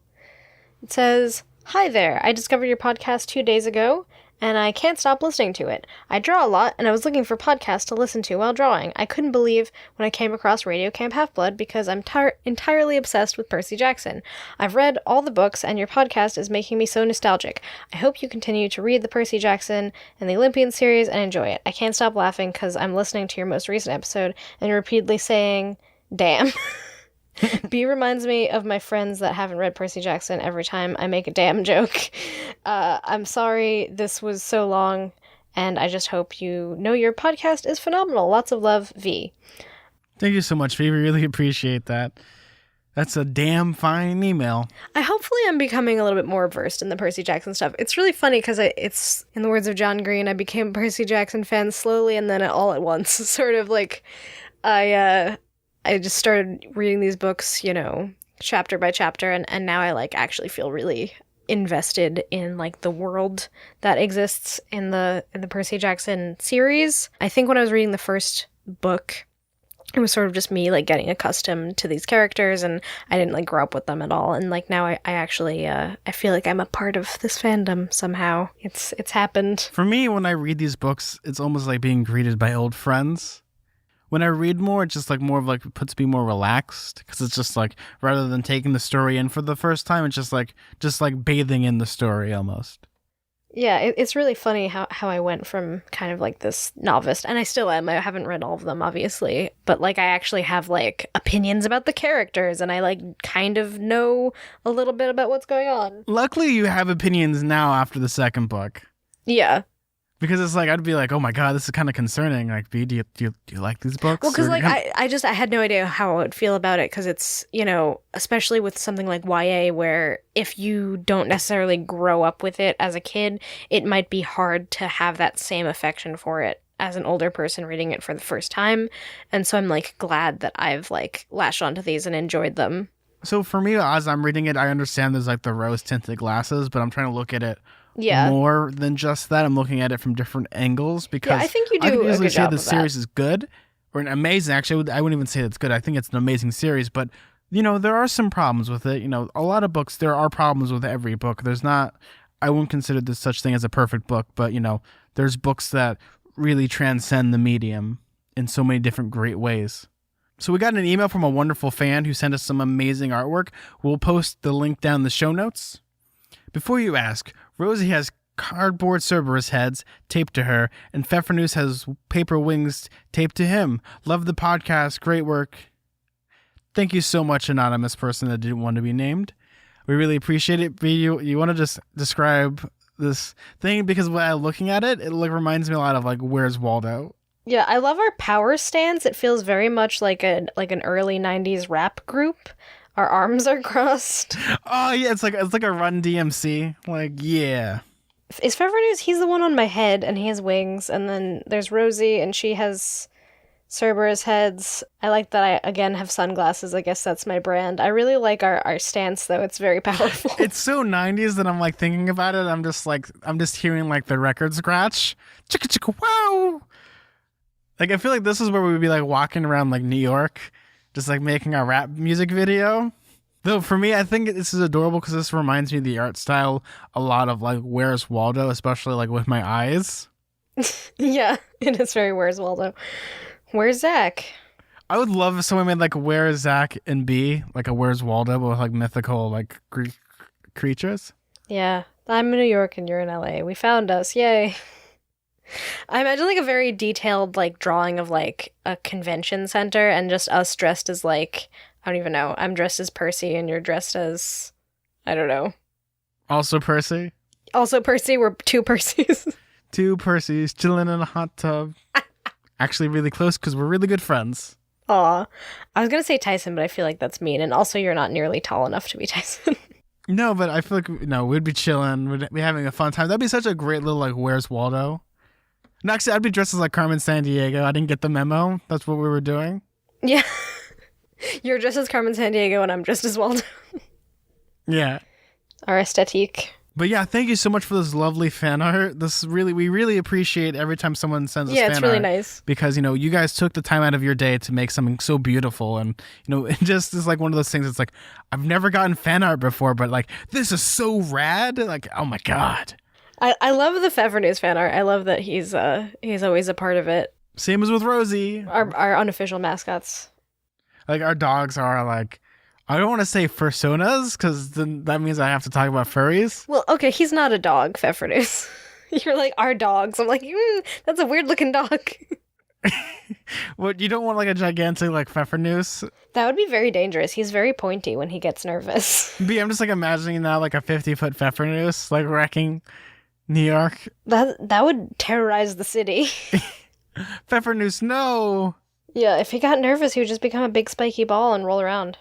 It says, "Hi there, I discovered your podcast 2 days ago, and I can't stop listening to it. I draw a lot, and I was looking for podcasts to listen to while drawing. I couldn't believe when I came across Radio Camp Half-Blood because I'm entirely obsessed with Percy Jackson. I've read all the books, and your podcast is making me so nostalgic. I hope you continue to read the Percy Jackson and the Olympian series and enjoy it. I can't stop laughing because I'm listening to your most recent episode and repeatedly saying, 'Damn.' B reminds me of my friends that haven't read Percy Jackson every time I make a damn joke. I'm sorry this was so long, and I just hope you know your podcast is phenomenal. Lots of love, V." Thank you so much, V. We really appreciate that. That's a damn fine email. Hopefully I'm becoming a little bit more versed in the Percy Jackson stuff. It's really funny because it's, in the words of John Green, I became a Percy Jackson fan slowly and then all at once. Sort of like, I just started reading these books, you know, chapter by chapter, and now I like actually feel really invested in like the world that exists in the Percy Jackson series. I think when I was reading the first book. It was sort of just me like getting accustomed to these characters, and I didn't like grow up with them at all. And like now I actually I feel like I'm a part of this fandom somehow. It's happened. For me, when I read these books, it's almost like being greeted by old friends. When I read more, it's just like more of like puts me more relaxed, because it's just like rather than taking the story in for the first time, it's just like bathing in the story almost. Yeah, it's really funny how I went from kind of like this novice, and I still am. I haven't read all of them, obviously, but like I actually have like opinions about the characters, and I like kind of know a little bit about what's going on. Luckily, you have opinions now after the second book. Yeah. Because it's like, I'd be like, oh my God, this is kind of concerning. Like, B, do you like these books? Well, because like I had no idea how I would feel about it, because it's, you know, especially with something like YA, where if you don't necessarily grow up with it as a kid, it might be hard to have that same affection for it as an older person reading it for the first time. And so I'm like glad that I've like latched onto these and enjoyed them. So for me, as I'm reading it, I understand there's like the rose tinted glasses, but I'm trying to look at it more than just that. I'm looking at it from different angles, because I think you do I can a easily good say job the of series that. is good or an amazing. Actually, I wouldn't even say it's good. I think it's an amazing series, but you know, there are some problems with it. You know, a lot of books, there are problems with every book. There's not, I wouldn't consider this such thing as a perfect book, but you know, there's books that really transcend the medium in so many different great ways. So we got an email from a wonderful fan who sent us some amazing artwork. We'll post the link down in the show notes. Before you ask, Rosie has cardboard Cerberus heads taped to her, and Pfeffernuss has paper wings taped to him. Love the podcast. Great work. Thank you so much, anonymous person that didn't want to be named. We really appreciate it. You want to just describe this thing? Because when I'm looking at it, it reminds me a lot of like Where's Waldo? Yeah, I love our power stance. It feels very much like an early 90s rap group. Our arms are crossed. Oh yeah, it's like a Run DMC. Like, yeah. Is Pfeffernuss? He's the one on my head, and he has wings. And then there's Rosie, and she has Cerberus heads. I like that I, again, have sunglasses. I guess that's my brand. I really like our stance, though. It's very powerful. It's so 90s that I'm like thinking about it. I'm just hearing like the record scratch. Chicka chicka wow. Like, I feel like this is where we would be like walking around like New York, just like making our rap music video. Though for me, I think this is adorable because this reminds me of the art style a lot of like Where's Waldo, especially like with my eyes. Yeah, it is very Where's Waldo. Where's Zack? I would love if someone made like Where's Zack and B, like a Where's Waldo, but with like mythical like Greek creatures. Yeah, I'm in New York and you're in LA. We found us. Yay. I imagine like a very detailed like drawing of like a convention center and just us dressed as like, I don't even know. I'm dressed as Percy and you're dressed as, I don't know. Also Percy. We're two Percys. Two Percys chilling in a hot tub. Actually really close because we're really good friends. Aw. I was going to say Tyson, but I feel like that's mean. And also you're not nearly tall enough to be Tyson. No, but I feel like, we'd be chilling. We'd be having a fun time. That'd be such a great little like Where's Waldo. No, actually, I'd be dressed as like Carmen Sandiego. I didn't get the memo. That's what we were doing. Yeah. You're dressed as Carmen Sandiego and I'm dressed as Waldo. Yeah. Our aesthetique. But yeah, thank you so much for this lovely fan art. We really appreciate every time someone sends us fan art. Yeah, it's really nice. Because, you guys took the time out of your day to make something so beautiful. And, it just is like one of those things. It's like, I've never gotten fan art before, but like, this is so rad. Like, oh my God. I love the Pfeffernuss fan art. I love that he's always a part of it. Same as with Rosie. Our unofficial mascots. Like, our dogs are like, I don't want to say fursonas, because then that means I have to talk about furries. Well, okay, he's not a dog, Pfeffernuss. You're like, our dogs. I'm like, that's a weird looking dog. What, you don't want like a gigantic like Pfeffernuss? That would be very dangerous. He's very pointy when he gets nervous. B, I'm just like imagining now like a 50-foot Pfeffernuss like wrecking New York. That would terrorize the city. Pfeffernuss, no! Yeah, if he got nervous, he would just become a big spiky ball and roll around.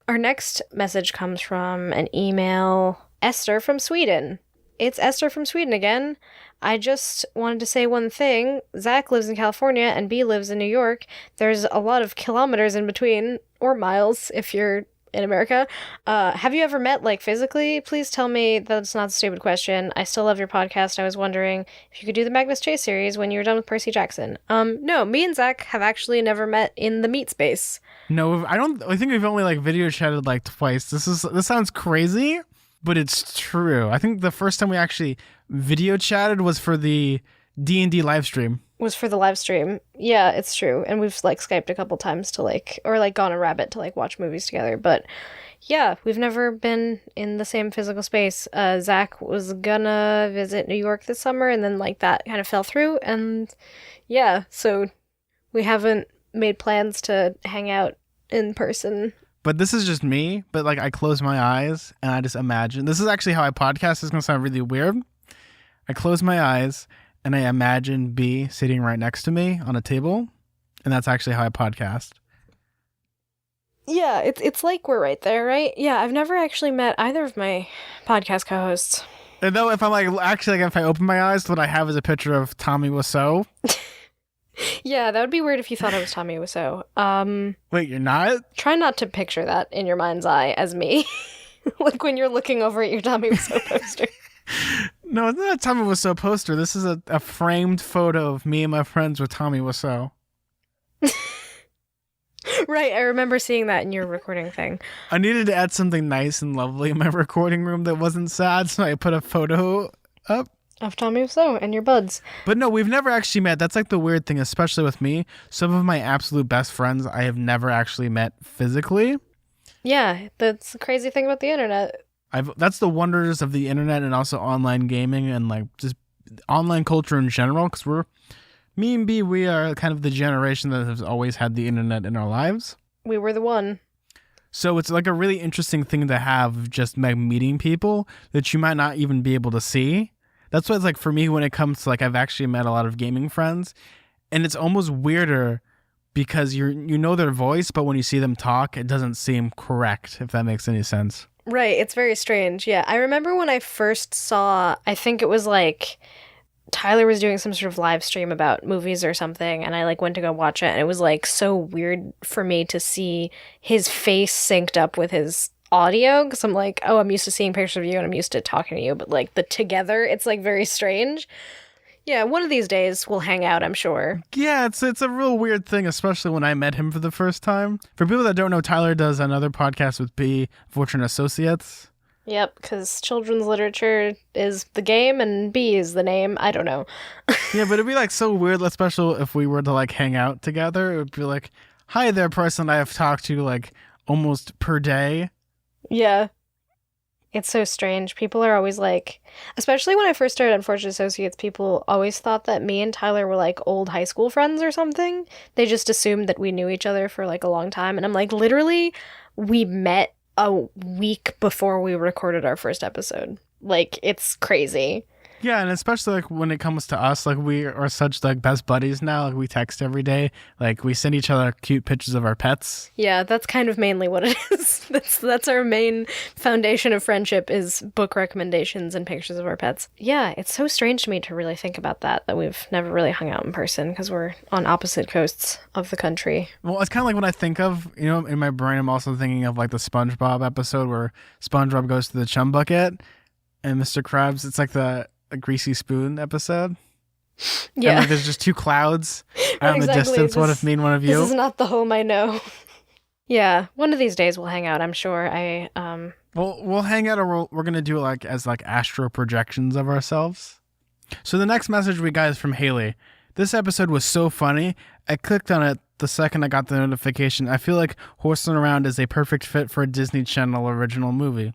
Our next message comes from an email. Esther from Sweden. It's Esther from Sweden again. I just wanted to say one thing. Zack lives in California and B lives in New York. There's a lot of kilometers in between, or miles if you're in America. Have you ever met, like, physically? Please tell me that's not a stupid question. I still love your podcast. I was wondering if you could do the Magnus Chase series when you're done with Percy Jackson. No, me and Zach have actually never met in the meat space. No, I don't. I think we've only like video chatted like twice. This sounds crazy, but it's true. I think the first time we actually video chatted was for the D&D live stream. Was for the live stream. Yeah, it's true. And we've like Skyped a couple times to like, or like gone a rabbit to like watch movies together. But yeah, we've never been in the same physical space. Zach was gonna visit New York this summer, and then like that kind of fell through. And yeah, so we haven't made plans to hang out in person. But this is just me. But like I close my eyes and I just imagine. This is actually how I podcast. It's gonna sound really weird. I close my eyes and I imagine B sitting right next to me on a table, and that's actually how I podcast. Yeah, it's like we're right there, right? Yeah, I've never actually met either of my podcast co-hosts. And though if I'm like, actually, like if I open my eyes, what I have is a picture of Tommy Wiseau. Yeah, that would be weird if you thought I was Tommy Wiseau. Wait, you're not? Try not to picture that in your mind's eye as me. Like when you're looking over at your Tommy Wiseau poster. No, it's not a Tommy Wiseau poster. This is a framed photo of me and my friends with Tommy Wiseau. Right, I remember seeing that in your recording thing. I needed to add something nice and lovely in my recording room that wasn't sad, so I put a photo up. Of Tommy Wiseau and your buds. But no, we've never actually met. That's like the weird thing, especially with me. Some of my absolute best friends I have never actually met physically. Yeah, that's the crazy thing about the internet. That's the wonders of the internet and also online gaming and like just online culture in general, because me and B, we are kind of the generation that has always had the internet in our lives. We were the one. So it's like a really interesting thing to have, just like meeting people that you might not even be able to see. That's why it's like for me when it comes to like I've actually met a lot of gaming friends, and it's almost weirder because you know their voice, but when you see them talk, it doesn't seem correct, if that makes any sense. Right, it's very strange. Yeah, I remember when I first saw, I think it was like Tyler was doing some sort of live stream about movies or something, and I like went to go watch it, and it was like so weird for me to see his face synced up with his audio, because I'm like, oh, I'm used to seeing pictures of you and I'm used to talking to you, but like the together, it's like very strange. Yeah, one of these days we'll hang out, I'm sure. Yeah, it's a real weird thing, especially when I met him for the first time. For people that don't know, Tyler does another podcast with B, Fortune Associates. Yep, because children's literature is the game and B is the name. I don't know. Yeah, but it'd be like so weird, especially if we were to like hang out together. It would be like, hi there, person I have talked to like almost per day. Yeah. It's so strange. People are always like, especially when I first started Unfortunate Associates, people always thought that me and Tyler were like old high school friends or something. They just assumed that we knew each other for like a long time. And I'm like, literally, we met a week before we recorded our first episode. Like, it's crazy. Yeah, and especially like when it comes to us, like we are such like best buddies now. Like we text every day. Like we send each other cute pictures of our pets. Yeah, that's kind of mainly what it is. That's our main foundation of friendship is book recommendations and pictures of our pets. Yeah, it's so strange to me to really think about that we've never really hung out in person because we're on opposite coasts of the country. Well, it's kind of like when I think of, in my brain, I'm also thinking of like the SpongeBob episode where SpongeBob goes to the chum bucket and Mr. Krabs, it's like a greasy spoon episode. Yeah. And like there's just two clouds out in the distance, one of me and one of you. This is not the home I know. Yeah, one of these days we'll hang out, I'm sure. We'll hang out, or we're going to do it like as like astro projections of ourselves. So the next message we got is from Haley. This episode was so funny. I clicked on it the second I got the notification. I feel like Horsing Around is a perfect fit for a Disney Channel original movie.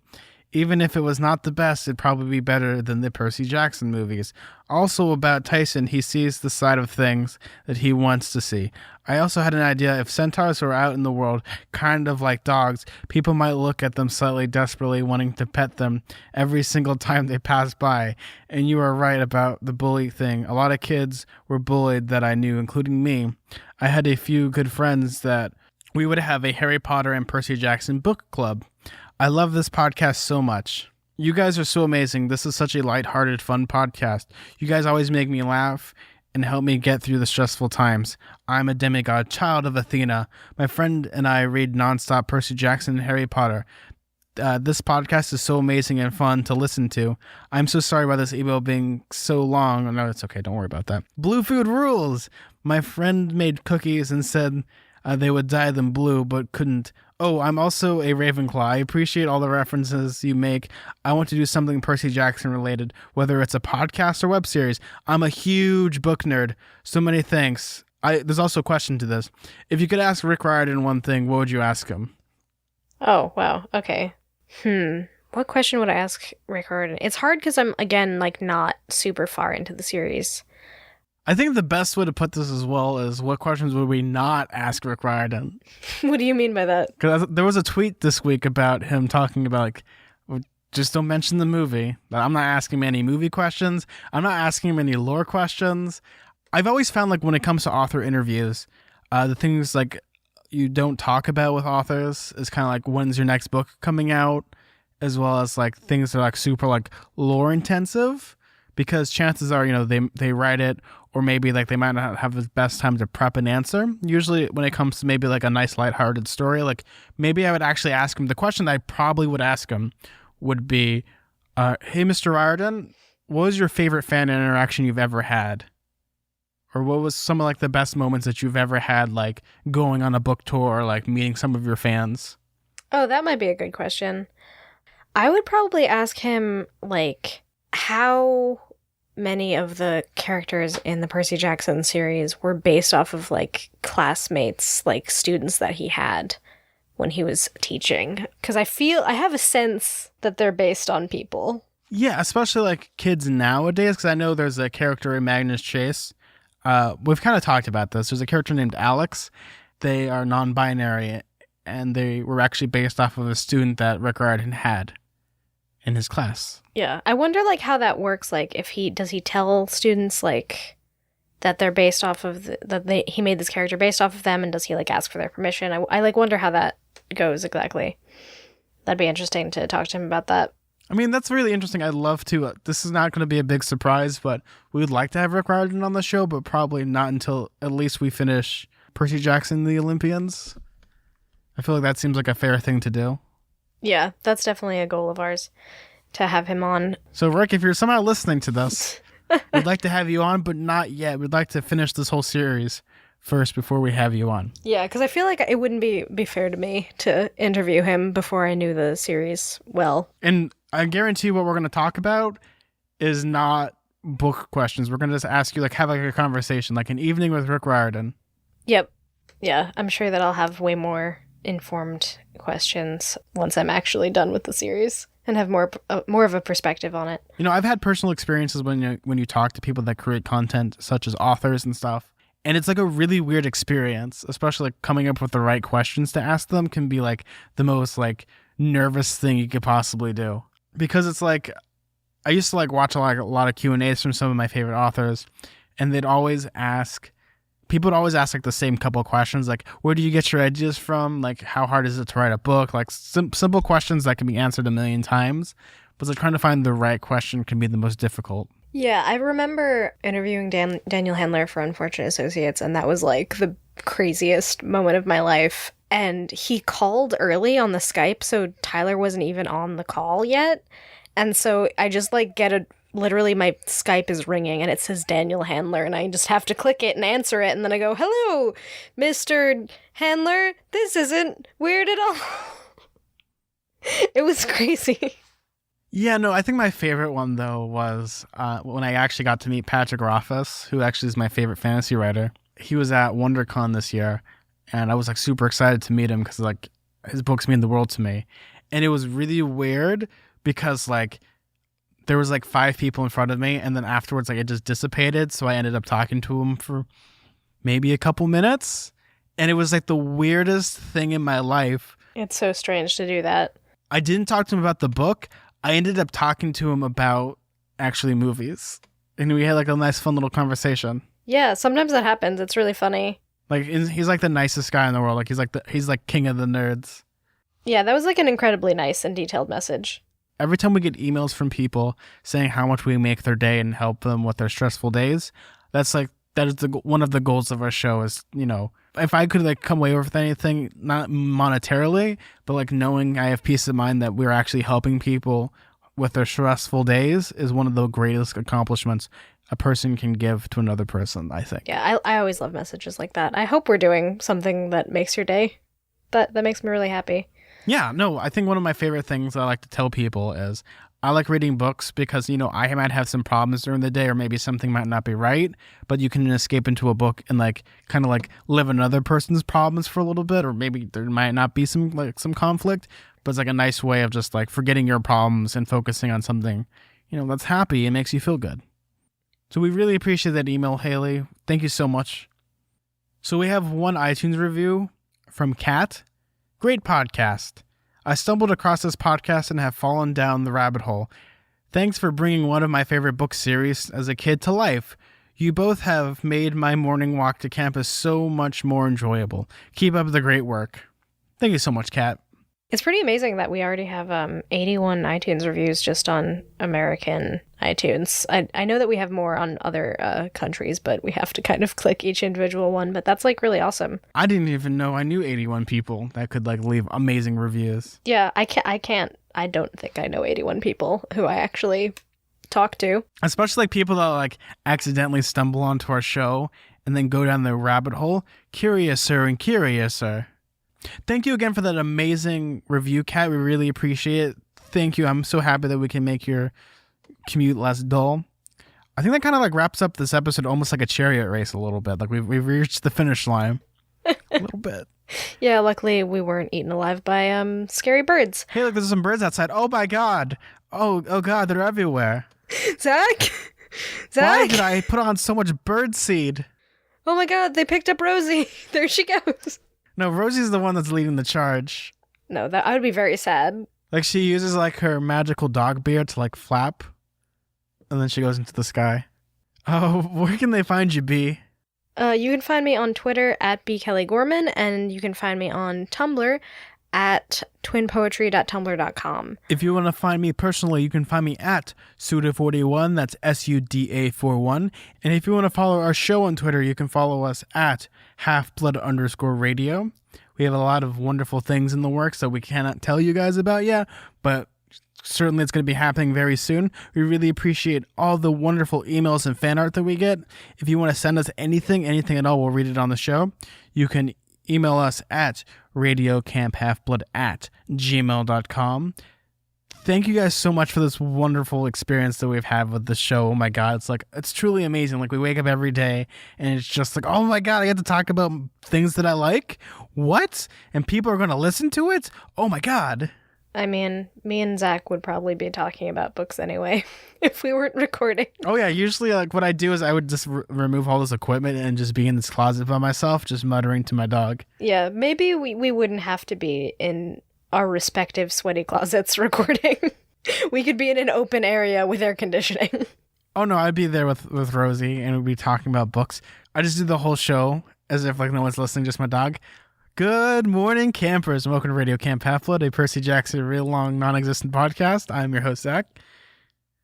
Even if it was not the best, it'd probably be better than the Percy Jackson movies. Also about Tyson, he sees the side of things that he wants to see. I also had an idea, if centaurs were out in the world, kind of like dogs, people might look at them slightly desperately wanting to pet them every single time they pass by. And you are right about the bully thing. A lot of kids were bullied that I knew, including me. I had a few good friends that we would have a Harry Potter and Percy Jackson book club. I love this podcast so much. You guys are so amazing. This is such a lighthearted, fun podcast. You guys always make me laugh, and help me get through the stressful times. I'm a demigod, child of Athena. My friend and I read nonstop Percy Jackson and Harry Potter. This podcast is so amazing and fun to listen to. I'm so sorry about this email being so long. No, it's okay. Don't worry about that. Blue food rules. My friend made cookies and said they would dye them blue, but couldn't. Oh, I'm also a Ravenclaw. I appreciate all the references you make. I want to do something Percy Jackson related, whether it's a podcast or web series. I'm a huge book nerd. So many thanks. There's also a question to this. If you could ask Rick Riordan one thing, what would you ask him? Oh, wow. Okay. What question would I ask Rick Riordan? It's hard because I'm, again, like, not super far into the series. I think the best way to put this as well is, what questions would we not ask Rick Riordan? What do you mean by that? Because there was a tweet this week about him talking about, like, just don't mention the movie. I'm not asking him any movie questions. I'm not asking him any lore questions. I've always found, like, when it comes to author interviews, the things, like, you don't talk about with authors is kind of like, when's your next book coming out, as well as, like, things that are, like, super, like, lore intensive, because chances are, you know, they write it, or maybe, like, they might not have the best time to prep an answer. Usually when it comes to maybe, like, a nice lighthearted story, like, maybe I would actually ask him, the question that I probably would ask him would be, hey, Mr. Riordan, what was your favorite fan interaction you've ever had? Or what was some of, like, the best moments that you've ever had, like, going on a book tour or, like, meeting some of your fans? Oh, that might be a good question. I would probably ask him, like, how many of the characters in the Percy Jackson series were based off of, like, classmates, like, students that he had when he was teaching. Because I have a sense that they're based on people. Yeah, especially, like, kids nowadays, because I know there's a character in Magnus Chase. We've kind of talked about this. There's a character named Alex. They are non-binary, and they were actually based off of a student that Rick Riordan had in his class. Yeah, I wonder, like, how that works. Like, does he tell students, like, that they're based off of he made this character based off of them, and does he, like, ask for their permission? I like wonder how that goes exactly. That'd be interesting to talk to him about that. I mean, that's really interesting. I'd love to. This is not going to be a big surprise, but we would like to have Rick Riordan on the show, but probably not until at least we finish Percy Jackson and the Olympians. I feel like that seems like a fair thing to do. Yeah, that's definitely a goal of ours, to have him on. So, Rick, if you're somehow listening to this, we'd like to have you on, but not yet. We'd like to finish this whole series first before we have you on. Yeah, because I feel like it wouldn't be fair to me to interview him before I knew the series well. And I guarantee what we're going to talk about is not book questions. We're going to just ask you, like, have, like, a conversation, like an evening with Rick Riordan. Yep. Yeah, I'm sure that I'll have way more informed questions once I'm actually done with the series and have more of a perspective on it. You know, I've had personal experiences when you talk to people that create content, such as authors and stuff. And it's, like, a really weird experience, especially, like, coming up with the right questions to ask them can be, like, the most, like, nervous thing you could possibly do. Because it's, like, I used to, like, watch a lot of Q&As from some of my favorite authors, and people would always ask, like, the same couple of questions, like, where do you get your ideas from? Like, how hard is it to write a book? Like, simple questions that can be answered a million times, but, like, trying to find the right question can be the most difficult. Yeah, I remember interviewing Daniel Handler for Unfortunate Associates, and that was, like, the craziest moment of my life. And he called early on the Skype, so Tyler wasn't even on the call yet. And so I just, like, literally my Skype is ringing, and it says Daniel Handler, and I just have to click it and answer it, and then I go, hello, Mr. Handler, this isn't weird at all. It was crazy. Yeah, no, I think my favorite one, though, was when I actually got to meet Patrick Rothfuss, who actually is my favorite fantasy writer. He was at WonderCon this year, and I was, like, super excited to meet him because, like, his books mean the world to me. And it was really weird because, like, there was, like, 5 people in front of me, and then afterwards, like, it just dissipated, so I ended up talking to him for maybe a couple minutes, and it was, like, the weirdest thing in my life. It's so strange to do that. I didn't talk to him about the book. I ended up talking to him about, actually, movies, and we had, like, a nice, fun little conversation. Yeah, sometimes that happens. It's really funny. Like, he's, like, the nicest guy in the world. Like, he's like king of the nerds. Yeah, that was, like, an incredibly nice and detailed message. Every time we get emails from people saying how much we make their day and help them with their stressful days, that's, like, that is one of the goals of our show is, if I could like come away with anything, not monetarily, but like knowing I have peace of mind that we're actually helping people with their stressful days is one of the greatest accomplishments a person can give to another person, I think. Yeah, I always love messages like that. I hope we're doing something that makes your day. That makes me really happy. Yeah, no, I think one of my favorite things I like to tell people is I like reading books because, I might have some problems during the day or maybe something might not be right, but you can escape into a book and like kind of like live another person's problems for a little bit, or maybe there might not be some conflict, but it's like a nice way of just like forgetting your problems and focusing on something, that's happy and makes you feel good. So we really appreciate that email, Haley. Thank you so much. So we have one iTunes review from Kat. Great podcast. I stumbled across this podcast and have fallen down the rabbit hole. Thanks for bringing one of my favorite book series as a kid to life. You both have made my morning walk to campus so much more enjoyable. Keep up the great work. Thank you so much, Kat. It's pretty amazing that we already have 81 iTunes reviews just on American iTunes. I know that we have more on other countries, but we have to kind of click each individual one. But that's like really awesome. I didn't even know I knew 81 people that could like leave amazing reviews. Yeah, I don't think I know 81 people who I actually talk to. Especially like people that like accidentally stumble onto our show and then go down the rabbit hole. Curiouser and curiouser. Thank you again for that amazing review, Kat. We really appreciate it. Thank you. I'm so happy that we can make your commute less dull. I think that kind of like wraps up this episode almost like a chariot race a little bit. Like we've reached the finish line a little bit. Yeah, luckily we weren't eaten alive by scary birds. Hey, look, there's some birds outside. Oh my God. Oh God, they're everywhere. Zach! Why did I put on so much bird seed? Oh my God, they picked up Rosie. There she goes. No, Rosie's the one that's leading the charge. No, I would be very sad. Like she uses like her magical dog beard to like flap, and then she goes into the sky. Oh, where can they find you, B? You can find me on Twitter at bkellygorman, and you can find me on Tumblr at twinpoetry.tumblr.com. If you want to find me personally, you can find me at Suda41, that's SUDA41. And if you want to follow our show on Twitter, you can follow us at halfblood_radio. We have a lot of wonderful things in the works that we cannot tell you guys about yet, but certainly it's going to be happening very soon. We really appreciate all the wonderful emails and fan art that we get. If you want to send us anything at all, we'll read it on the show. You can email us at radiocamphalfblood@gmail.com. Thank you guys so much for this wonderful experience that we've had with the show. Oh my God, it's truly amazing. Like we wake up every day and it's just like, oh my God, I get to talk about things that I like. What? And people are going to listen to it? Oh my God. I mean, me and Zach would probably be talking about books anyway if we weren't recording. Oh yeah, usually like what I do is I would just remove all this equipment and just be in this closet by myself, just muttering to my dog. Yeah, maybe we wouldn't have to be in our respective sweaty closets recording. We could be in an open area with air conditioning. Oh no, I'd be there with Rosie and we'd be talking about books. I just do the whole show as if like no one's listening, just my dog. Good morning, campers, and welcome to Radio Camp Half-Blood, a Percy Jackson real long non-existent podcast. I'm your host, Zach.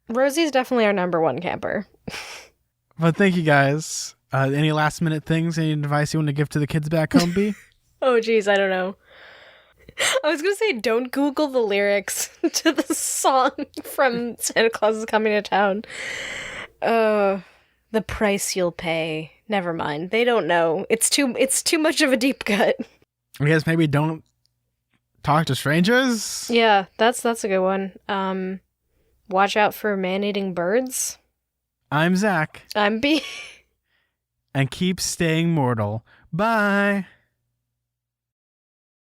Rosie's definitely our number one camper. But thank you guys. Any last minute things, any advice you want to give to the kids back home, B? Oh geez, I don't know. I was going to say don't Google the lyrics to the song from Santa Claus is Coming to Town. The price you'll pay. Never mind. They don't know. It's too much of a deep cut. I guess maybe don't talk to strangers. Yeah, that's a good one. Watch out for man-eating birds. I'm Zach. I'm B. And keep staying mortal. Bye.